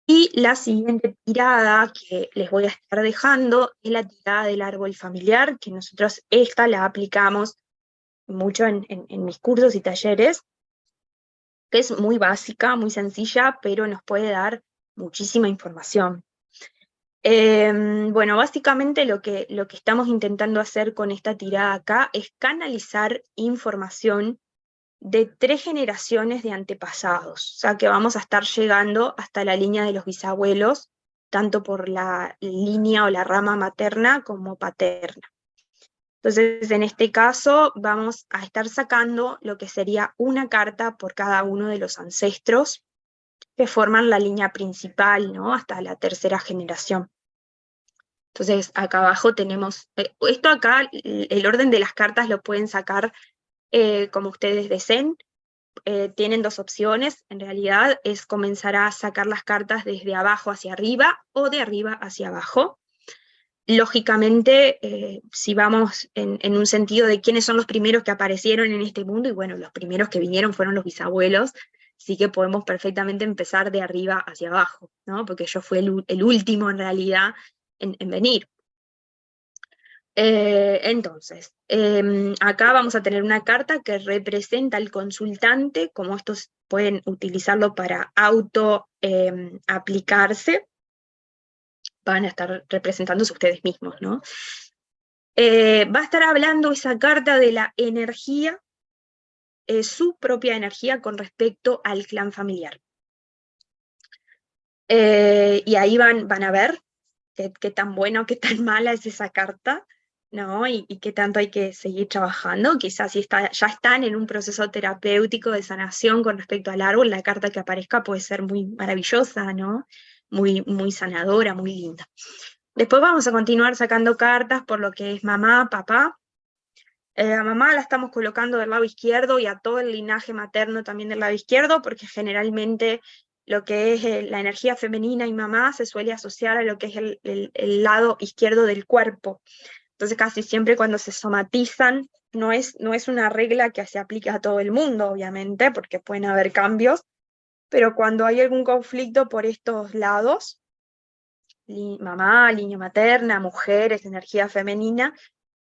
Y la siguiente tirada que les voy a estar dejando es la tirada del árbol familiar, que nosotros esta la aplicamos mucho en mis cursos y talleres, que es muy básica, muy sencilla, pero nos puede dar muchísima información. Bueno, básicamente lo que estamos intentando hacer con esta tirada acá es canalizar información de 3 generaciones de antepasados, o sea que vamos a estar llegando hasta la línea de los bisabuelos, tanto por la línea o la rama materna como paterna. Entonces, en este caso, vamos a estar sacando lo que sería una carta por cada uno de los ancestros que forman la línea principal, ¿no? Hasta la 3ª generación. Entonces, acá abajo tenemos, esto acá, el orden de las cartas lo pueden sacar como ustedes deseen. Tienen 2 opciones, en realidad es comenzar a sacar las cartas desde abajo hacia arriba o de arriba hacia abajo. Lógicamente, si vamos en un sentido de quiénes son los primeros que aparecieron en este mundo, y bueno, los primeros que vinieron fueron los bisabuelos, sí que podemos perfectamente empezar de arriba hacia abajo, ¿no? Porque yo fui el último en realidad en venir. Entonces, acá vamos a tener una carta que representa al consultante, como estos pueden utilizarlo para auto aplicarse, van a estar representándose ustedes mismos, ¿no? Va a estar hablando esa carta de la energía, su propia energía con respecto al clan familiar. Y ahí van a ver qué tan bueno, qué tan mala es esa carta, ¿no? Y qué tanto hay que seguir trabajando. Quizás si ya están en un proceso terapéutico de sanación con respecto al árbol, la carta que aparezca puede ser muy maravillosa, ¿no? Muy, muy sanadora, muy linda. Después vamos a continuar sacando cartas por lo que es mamá, papá. A mamá la estamos colocando del lado izquierdo y a todo el linaje materno también del lado izquierdo, porque generalmente lo que es la energía femenina y mamá se suele asociar a lo que es el lado izquierdo del cuerpo. Entonces casi siempre cuando se somatizan, no es una regla que se aplique a todo el mundo, obviamente, porque pueden haber cambios, pero cuando hay algún conflicto por estos lados, mamá, línea materna, mujeres, energía femenina,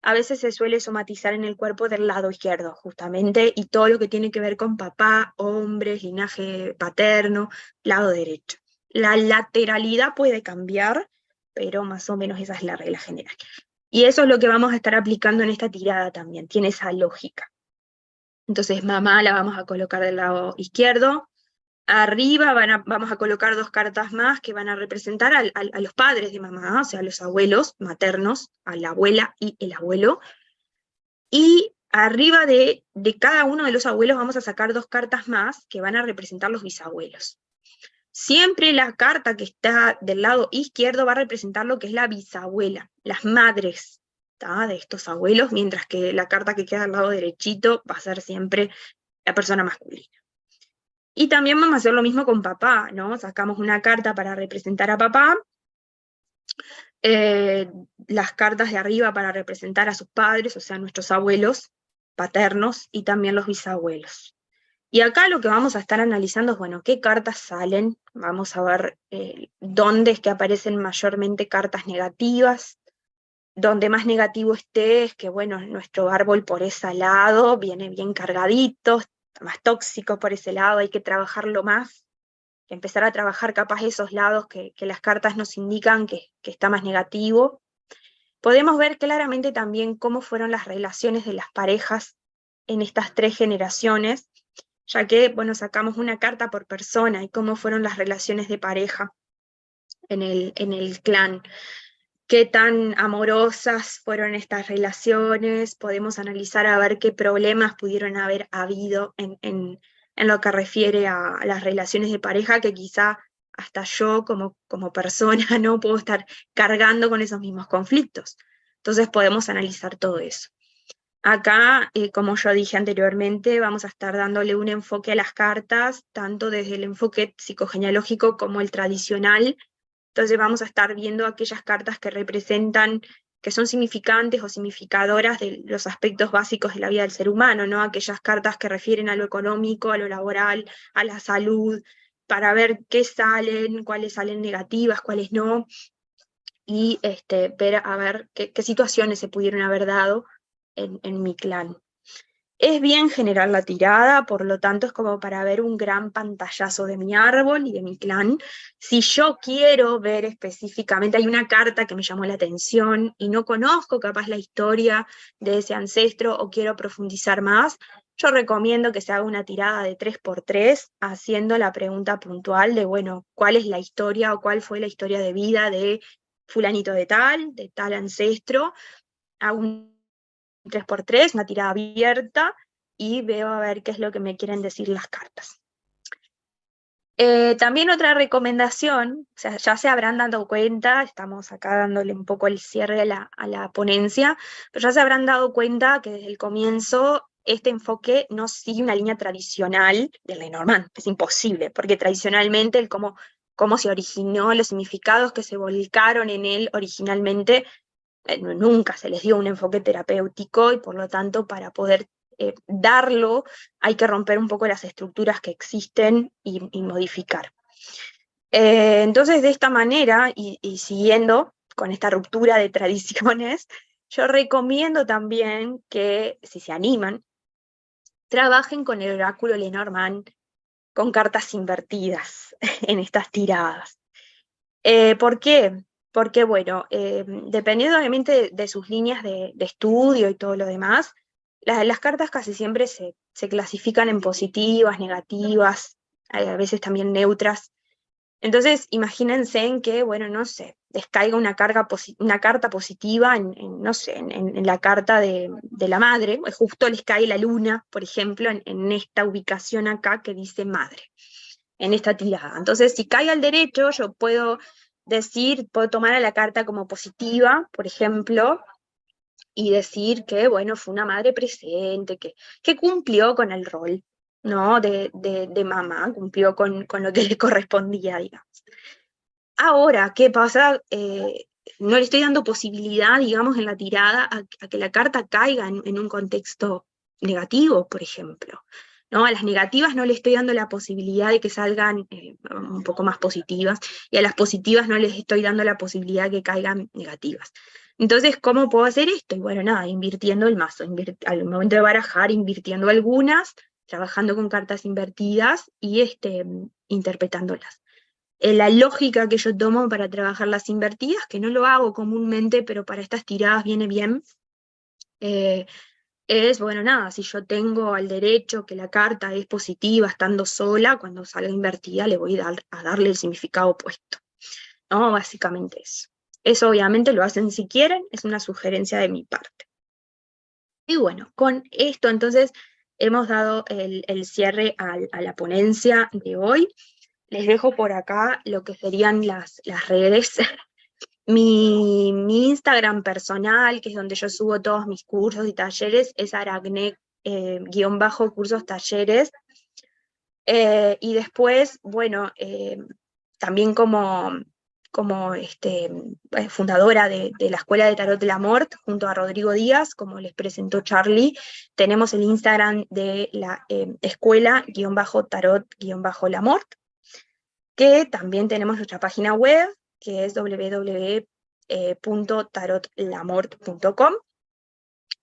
a veces se suele somatizar en el cuerpo del lado izquierdo, justamente, y todo lo que tiene que ver con papá, hombres, linaje paterno, lado derecho. La lateralidad puede cambiar, pero más o menos esa es la regla general. Y eso es lo que vamos a estar aplicando en esta tirada también, tiene esa lógica. Entonces, mamá la vamos a colocar del lado izquierdo. Arriba vamos a colocar 2 cartas más que van a representar a los padres de mamá, o sea, a los abuelos maternos, a la abuela y el abuelo. Y arriba de cada uno de los abuelos vamos a sacar 2 cartas más que van a representar los bisabuelos. Siempre la carta que está del lado izquierdo va a representar lo que es la bisabuela, las madres, ¿tá? De estos abuelos, mientras que la carta que queda al lado derechito va a ser siempre la persona masculina. Y también vamos a hacer lo mismo con papá, ¿no? Sacamos una carta para representar a papá, las cartas de arriba para representar a sus padres, o sea, nuestros abuelos paternos, y también los bisabuelos. Y acá lo que vamos a estar analizando es, bueno, qué cartas salen, vamos a ver dónde es que aparecen mayormente cartas negativas, donde más negativo esté es que, bueno, nuestro árbol por ese lado viene bien cargadito, más tóxico por ese lado, hay que trabajarlo más, empezar a trabajar capaz esos lados que las cartas nos indican que está más negativo. Podemos ver claramente también cómo fueron las relaciones de las parejas en estas 3 generaciones, ya que, bueno, sacamos una carta por persona y cómo fueron las relaciones de pareja en el clan. Qué tan amorosas fueron estas relaciones, podemos analizar a ver qué problemas pudieron haber habido en lo que refiere a las relaciones de pareja, que quizá hasta yo como persona no puedo estar cargando con esos mismos conflictos. Entonces podemos analizar todo eso. Acá, como yo dije anteriormente, vamos a estar dándole un enfoque a las cartas, tanto desde el enfoque psicogenealógico como el tradicional. Entonces vamos a estar viendo aquellas cartas que representan, que son significantes o significadoras de los aspectos básicos de la vida del ser humano, ¿no? Aquellas cartas que refieren a lo económico, a lo laboral, a la salud, para ver qué salen, cuáles salen negativas, cuáles no, y ver a ver qué situaciones se pudieron haber dado en mi clan. Es bien generar la tirada, por lo tanto es como para ver un gran pantallazo de mi árbol y de mi clan. Si yo quiero ver específicamente, hay una carta que me llamó la atención y no conozco capaz la historia de ese ancestro o quiero profundizar más, yo recomiendo que se haga una tirada de 3x3 haciendo la pregunta puntual de, bueno, ¿cuál es la historia o cuál fue la historia de vida de fulanito de tal ancestro? Hago un 3x3, una tirada abierta, y veo a ver qué es lo que me quieren decir las cartas. También otra recomendación, o sea, ya se habrán dado cuenta, estamos acá dándole un poco el cierre a la ponencia, pero ya se habrán dado cuenta que desde el comienzo este enfoque no sigue una línea tradicional de Lenormand, es imposible, porque tradicionalmente el cómo se originó, los significados que se volcaron en él originalmente, nunca se les dio un enfoque terapéutico y por lo tanto para poder darlo hay que romper un poco las estructuras que existen y modificar. Entonces de esta manera y siguiendo con esta ruptura de tradiciones, yo recomiendo también que si se animan, trabajen con el oráculo Lenormand con cartas invertidas en estas tiradas. ¿Por qué? Porque, bueno, dependiendo obviamente de sus líneas de estudio y todo lo demás, las cartas casi siempre se clasifican en positivas, negativas, a veces también neutras. Entonces, imagínense en que, bueno, no sé, les caiga una carta positiva no sé, en la carta de la madre, justo les cae la luna, por ejemplo, en esta ubicación acá que dice madre, en esta tirada. Entonces, si cae al derecho, yo puedo tomar a la carta como positiva, por ejemplo, y decir que, bueno, fue una madre presente, que cumplió con el rol, ¿no? De mamá, cumplió con lo que le correspondía, digamos. Ahora, ¿qué pasa? No le estoy dando posibilidad, digamos, en la tirada a que la carta caiga en un contexto negativo, por ejemplo. ¿No? A las negativas no le estoy dando la posibilidad de que salgan un poco más positivas, y a las positivas no les estoy dando la posibilidad de que caigan negativas. Entonces, ¿cómo puedo hacer esto? Y bueno, nada, invirtiendo el mazo, al momento de barajar, invirtiendo algunas, trabajando con cartas invertidas y interpretándolas. La lógica que yo tomo para trabajar las invertidas, que no lo hago comúnmente, pero para estas tiradas viene bien, es, bueno, nada, si yo tengo al derecho que la carta es positiva estando sola, cuando salga invertida le voy a darle el significado opuesto, ¿no? Básicamente eso. Eso obviamente lo hacen si quieren, es una sugerencia de mi parte. Y bueno, con esto entonces hemos dado el cierre a la ponencia de hoy. Les dejo por acá lo que serían las redes. Mi Instagram personal, que es donde yo subo todos mis cursos y talleres, es aracne-cursos talleres. Y después, bueno, también como fundadora de la Escuela de Tarot de la Mort, junto a Rodrigo Díaz, como les presentó Charlie, tenemos el Instagram de la escuela-tarot-la Mort, que también tenemos nuestra página web, que es www.tarotlamort.com.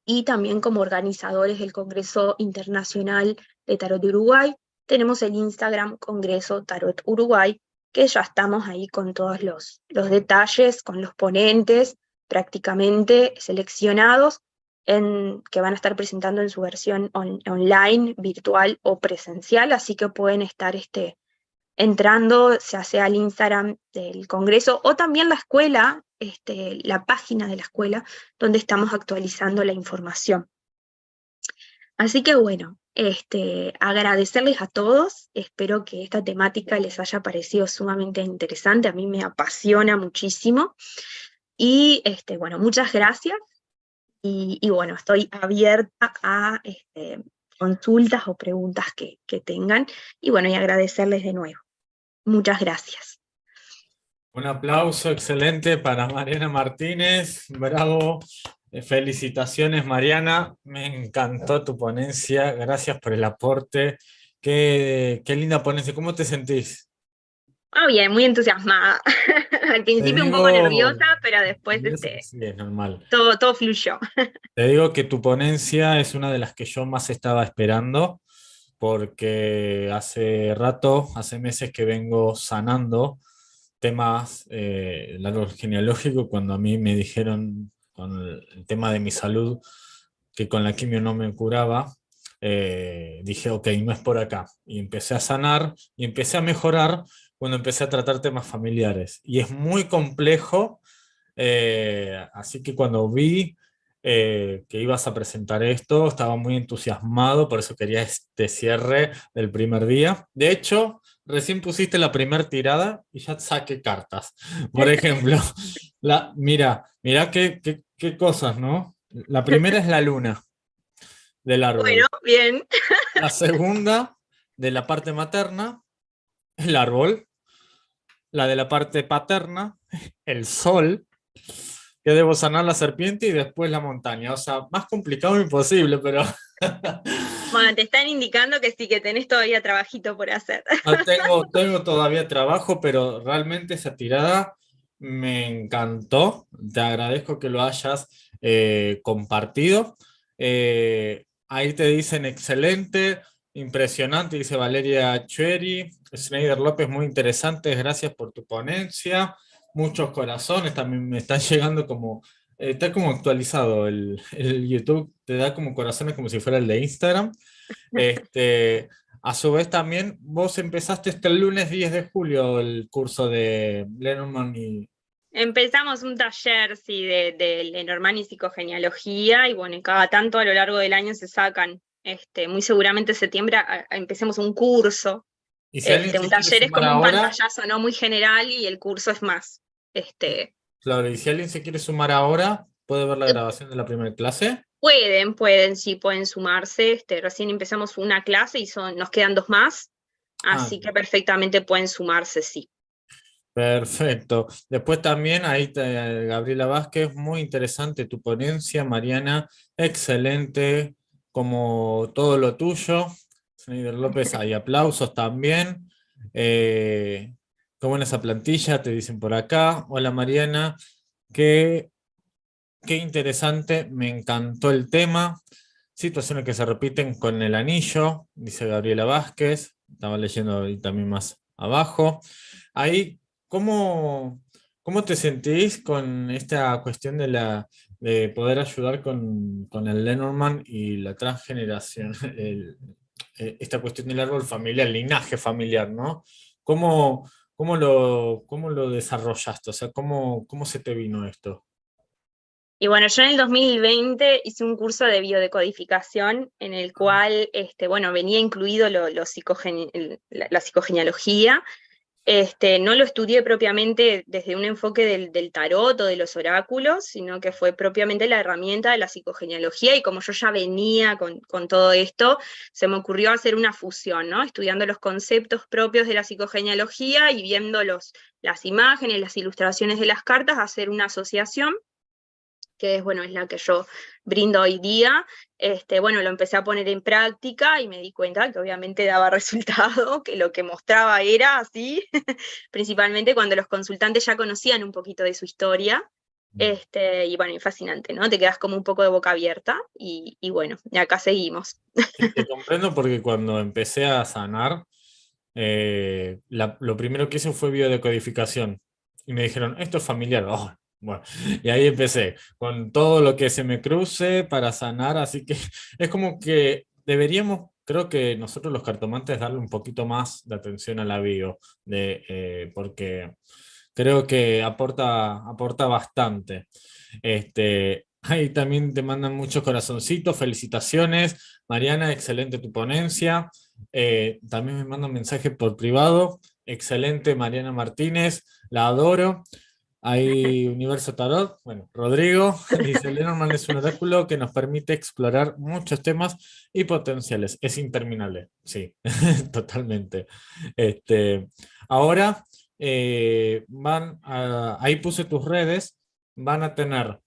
y también como organizadores del Congreso Internacional de Tarot de Uruguay, tenemos el Instagram Congreso Tarot Uruguay, que ya estamos ahí con todos los detalles, con los ponentes prácticamente seleccionados, que van a estar presentando en su versión online, virtual o presencial, así que pueden estar entrando, ya sea al Instagram del Congreso o también la escuela, la página de la escuela, donde estamos actualizando la información. Así que bueno, agradecerles a todos, espero que esta temática les haya parecido sumamente interesante, a mí me apasiona muchísimo, y bueno, muchas gracias, y bueno, estoy abierta a consultas o preguntas que tengan, y bueno, y agradecerles de nuevo. Muchas gracias. Un aplauso excelente para Mariana Martínez, bravo. Felicitaciones, Mariana, me encantó tu ponencia, gracias por el aporte. Qué linda ponencia, ¿cómo te sentís? Bien, muy entusiasmada. Al Te principio un poco digo, nerviosa, pero después sí, es normal. todo fluyó. Te digo que tu ponencia es una de las que yo más estaba esperando, porque hace rato, hace meses que vengo sanando temas del árbol genealógico, cuando a mí me dijeron con el tema de mi salud que con la quimio no me curaba, dije, ok, no es por acá. Y empecé a sanar y empecé a mejorar cuando empecé a tratar temas familiares. Y es muy complejo, así que cuando vi que ibas a presentar esto, estaba muy entusiasmado, por eso quería este cierre del primer día. De hecho, recién pusiste la primera tirada y ya saqué cartas. Por ejemplo, mira qué cosas, ¿no? La primera es la luna del Bueno, árbol. bien. La segunda, de la parte materna, el árbol. La de la parte paterna, el sol, que debo sanar la serpiente y después la montaña. O sea, más complicado imposible, pero Bueno, te están indicando que sí, que tenés todavía trabajito por hacer. no tengo todavía trabajo, pero realmente esa tirada me encantó. Te agradezco que lo hayas compartido. Ahí te dicen excelente, impresionante, dice Valeria Chueri. Schneider López, muy interesante, gracias por tu ponencia. Muchos corazones, también me están llegando como, está como actualizado el YouTube, te da como corazones como si fuera el de Instagram. Este, a su vez también vos empezaste este lunes 10 de julio el curso de Lenormand y... Empezamos un taller, sí, de Lenormand y psicogenealogía, y bueno, y cada tanto a lo largo del año se sacan, muy seguramente en septiembre empecemos un curso. Y si alguien Un se quiere taller es sumar como un ahora, pantallazo, ¿no? Muy general, y el curso es más, claro, y si alguien se quiere sumar ahora, puede ver la grabación de la primera clase. sí, pueden sumarse. Recién empezamos una clase y nos quedan 2 más, Ah, así que perfectamente pueden sumarse, sí. perfecto. Después también ahí Gabriela Vázquez, muy interesante tu ponencia, Mariana, excelente, como todo lo tuyo. Schneider López, hay aplausos también. Qué buena esa plantilla, te dicen por acá. Hola Mariana, qué, qué interesante, me encantó el tema. Situaciones que se repiten con el anillo, dice Gabriela Vázquez. Estaba leyendo ahí también más abajo. Ahí, ¿cómo te sentís con esta cuestión de poder ayudar con el Lenormand y la transgeneración? Esta cuestión del árbol familiar, el linaje familiar, ¿no? ¿Cómo, cómo lo desarrollaste? O sea, ¿cómo se te vino esto? Y bueno, yo en el 2020 hice un curso de biodecodificación en el cual, bueno, venía incluido la psicogenealogía. No lo estudié propiamente desde un enfoque del tarot o de los oráculos, sino que fue propiamente la herramienta de la psicogenealogía, y como yo ya venía con todo esto, se me ocurrió hacer una fusión, ¿no? Estudiando los conceptos propios de la psicogenealogía y viendo las imágenes, las ilustraciones de las cartas, hacer una asociación, que es, bueno, es la que yo brindo hoy día. Bueno, lo empecé a poner en práctica y me di cuenta que obviamente daba resultado, que lo que mostraba era así, principalmente cuando los consultantes ya conocían un poquito de su historia. Y bueno, y fascinante, ¿no? Te quedas como un poco de boca abierta y bueno, y acá seguimos. Sí, te comprendo porque cuando empecé a sanar, lo primero que hice fue biodecodificación. Y me dijeron, esto es familiar. Oh, bueno, y ahí empecé con todo lo que se me cruce para sanar. Así que es como que deberíamos, creo que nosotros los cartomantes, darle un poquito más de atención a la bio, porque creo que aporta bastante. Ahí también te mandan muchos corazoncitos, felicitaciones. Mariana, excelente tu ponencia. También me manda un mensaje por privado. Excelente, Mariana Martínez, la adoro. Hay Universo Tarot. Bueno, Rodrigo dice: Lenormand es un oráculo que nos permite explorar muchos temas y potenciales. Es interminable. Sí, totalmente. Este, ahora ahí puse tus redes. Van a tener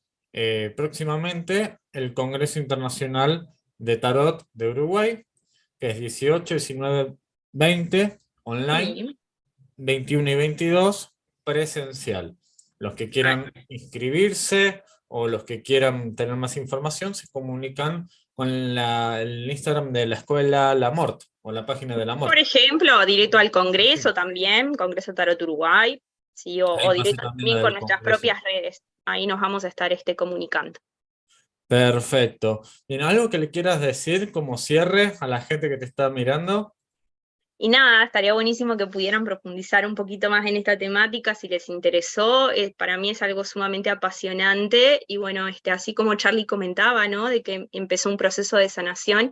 próximamente el Congreso Internacional de Tarot de Uruguay, que es 18, 19, 20 online, Sí. 21 y 22 presencial. Los que Ah, quieran inscribirse o los que quieran tener más información se comunican con el Instagram de la escuela La Mort o la página de La por Mort. ejemplo, directo al Sí. Congreso también, Congreso Tarot Uruguay, sí, o Ahí pasé directo también la también con del nuestras Congreso. propias redes. Ahí nos vamos a estar comunicando. Perfecto. ¿Bien, algo que le quieras decir como cierre a la gente que te está mirando? Y nada, estaría buenísimo que pudieran profundizar un poquito más en esta temática si les interesó. Para mí es algo sumamente apasionante y bueno, así como Charlie comentaba, ¿no? De que empezó un proceso de sanación,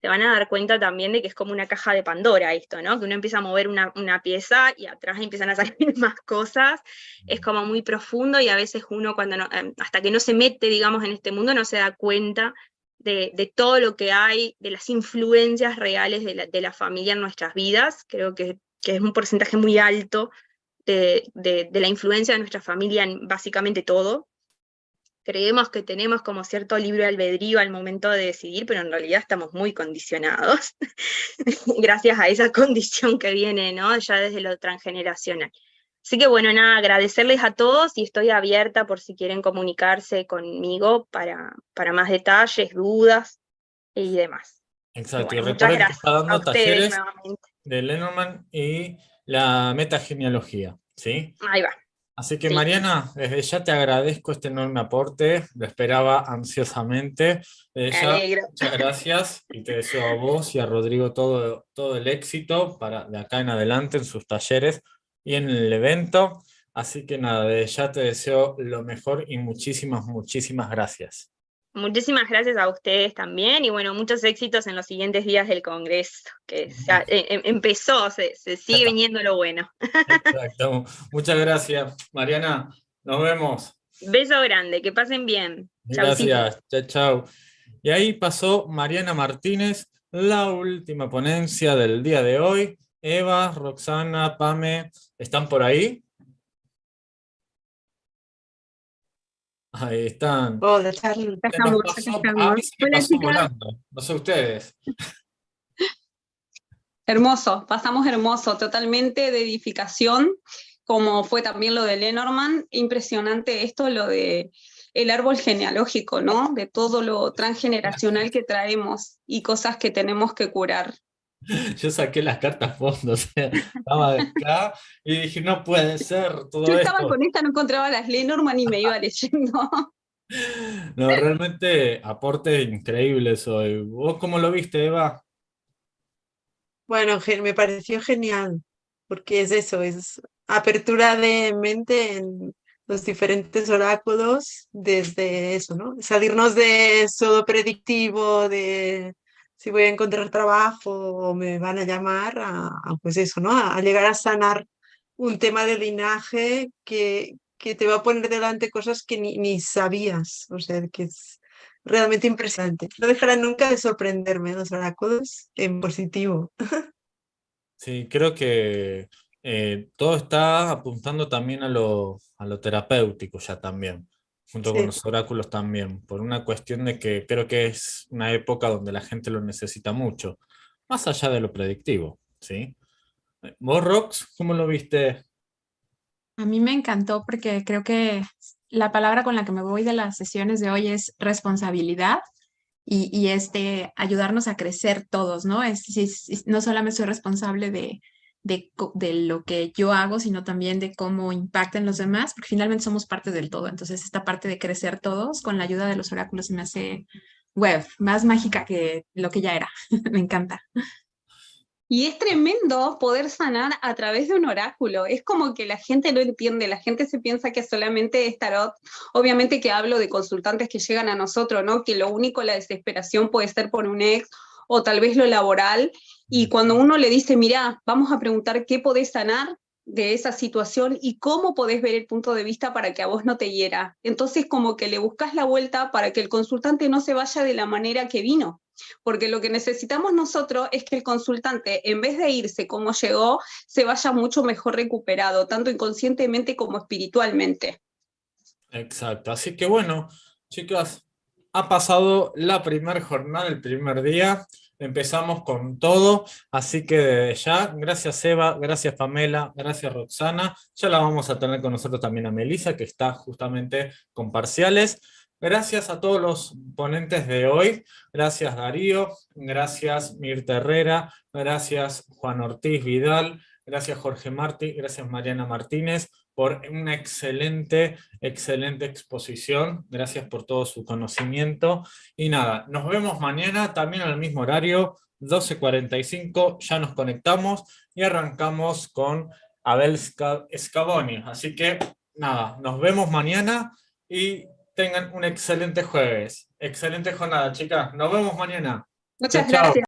se van a dar cuenta también de que es como una caja de Pandora esto, ¿no? Que uno empieza a mover una pieza y atrás empiezan a salir más cosas. Es como muy profundo y a veces uno cuando hasta que no se mete, digamos, en este mundo no se da cuenta de todo lo que hay, de las influencias reales de la familia en nuestras vidas. Creo que es un porcentaje muy alto de la influencia de nuestra familia en básicamente todo. Creemos que tenemos como cierto libre albedrío al momento de decidir, pero en realidad estamos muy condicionados gracias a esa condición que viene, ¿no? Ya desde lo transgeneracional. Así que bueno, nada, agradecerles a todos y estoy abierta por si quieren comunicarse conmigo para más detalles, dudas y demás. Y Exacto. Y bueno, muchas recuerden que está gracias a dando ustedes talleres nuevamente. de Lenormand y la metagenealogía, ¿sí? Ahí va, Así que sí, Mariana, desde ya te agradezco este enorme aporte, lo esperaba ansiosamente. Desde me ya, alegro. muchas gracias y te deseo a vos y a Rodrigo todo el éxito para de acá en adelante en sus talleres y en el evento. Así que nada, desde ya te deseo lo mejor y muchísimas, muchísimas gracias. Muchísimas gracias a ustedes también y bueno, muchos éxitos en los siguientes días del Congreso, que ya empezó, se Ya sigue está. viniendo lo bueno. Exacto. Muchas gracias, Mariana. Nos vemos. Beso grande, que pasen bien. Chaucito. Gracias. Chao, chao. Y ahí pasó Mariana Martínez, la última ponencia del día de hoy. Eva, Roxana, Pame, ¿están por ahí? Ahí están. Hola, Charlie. Acá Se nos estamos, acá pasó, a estamos. mí se me Hola pasó chicas. volando, no sé ustedes. Hermoso, pasamos hermoso, totalmente de edificación, como fue también lo de Lenormand. Impresionante esto, lo de el árbol genealógico, ¿no? De todo lo transgeneracional que traemos y cosas que tenemos que curar. Yo saqué las cartas fondo, o sea, estaba acá y dije, no puede ser Yo todo estaba esto. con esta, no encontraba las Lenormand y me iba leyendo. No, realmente aporte increíbles hoy. ¿Vos cómo lo viste, Eva? Bueno, me pareció genial, porque es eso, es apertura de mente en los diferentes oráculos, desde eso, ¿no? Salirnos de eso predictivo, de si voy a encontrar trabajo o me van a llamar, pues eso, ¿no? A llegar a sanar un tema de linaje que te va a poner delante cosas que ni sabías, o sea, que es realmente impresionante. No dejarán nunca de sorprenderme los oráculos en positivo. Sí, creo que todo está apuntando también a lo terapéutico ya también, junto con Sí. los oráculos también, por una cuestión de que creo que es una época donde la gente lo necesita mucho, más allá de lo predictivo, ¿sí? ¿Vos, Rox, cómo lo viste? A mí me encantó porque creo que la palabra con la que me voy de las sesiones de hoy es responsabilidad y ayudarnos a crecer todos, ¿no? No solamente soy responsable de lo que yo hago, sino también de cómo impactan los demás, porque finalmente somos parte del todo. Entonces, esta parte de crecer todos con la ayuda de los oráculos se me hace más mágica que lo que ya era. Me encanta. Y es tremendo poder sanar a través de un oráculo. Es como que la gente no entiende, la gente se piensa que solamente es tarot. Obviamente que hablo de consultantes que llegan a nosotros, ¿no? Que lo único, la desesperación puede ser por un ex o tal vez lo laboral. Y cuando uno le dice, mira, vamos a preguntar qué podés sanar de esa situación y cómo podés ver el punto de vista para que a vos no te hiera. Entonces como que le buscas la vuelta para que el consultante no se vaya de la manera que vino. Porque lo que necesitamos nosotros es que el consultante, en vez de irse como llegó, se vaya mucho mejor recuperado, tanto inconscientemente como espiritualmente. Exacto, así que bueno, chicas, ha pasado la primera jornada, el primer día, empezamos con todo, así que desde ya, gracias Eva, gracias Pamela, gracias Roxana, ya la vamos a tener con nosotros también a Melissa, que está justamente con parciales. Gracias a todos los ponentes de hoy, gracias Darío, gracias Mirta Herrera, gracias Juan Ortiz Vidal, gracias Jorge Martí, gracias Mariana Martínez, por una excelente exposición. Gracias por todo su conocimiento. Y nada, nos vemos mañana también al mismo horario, 12:45. Ya nos conectamos y arrancamos con Abel Scavoni. Así que nada, nos vemos mañana y tengan un excelente jueves. Excelente jornada, chicas. Nos vemos mañana. Muchas Chao, chao. gracias.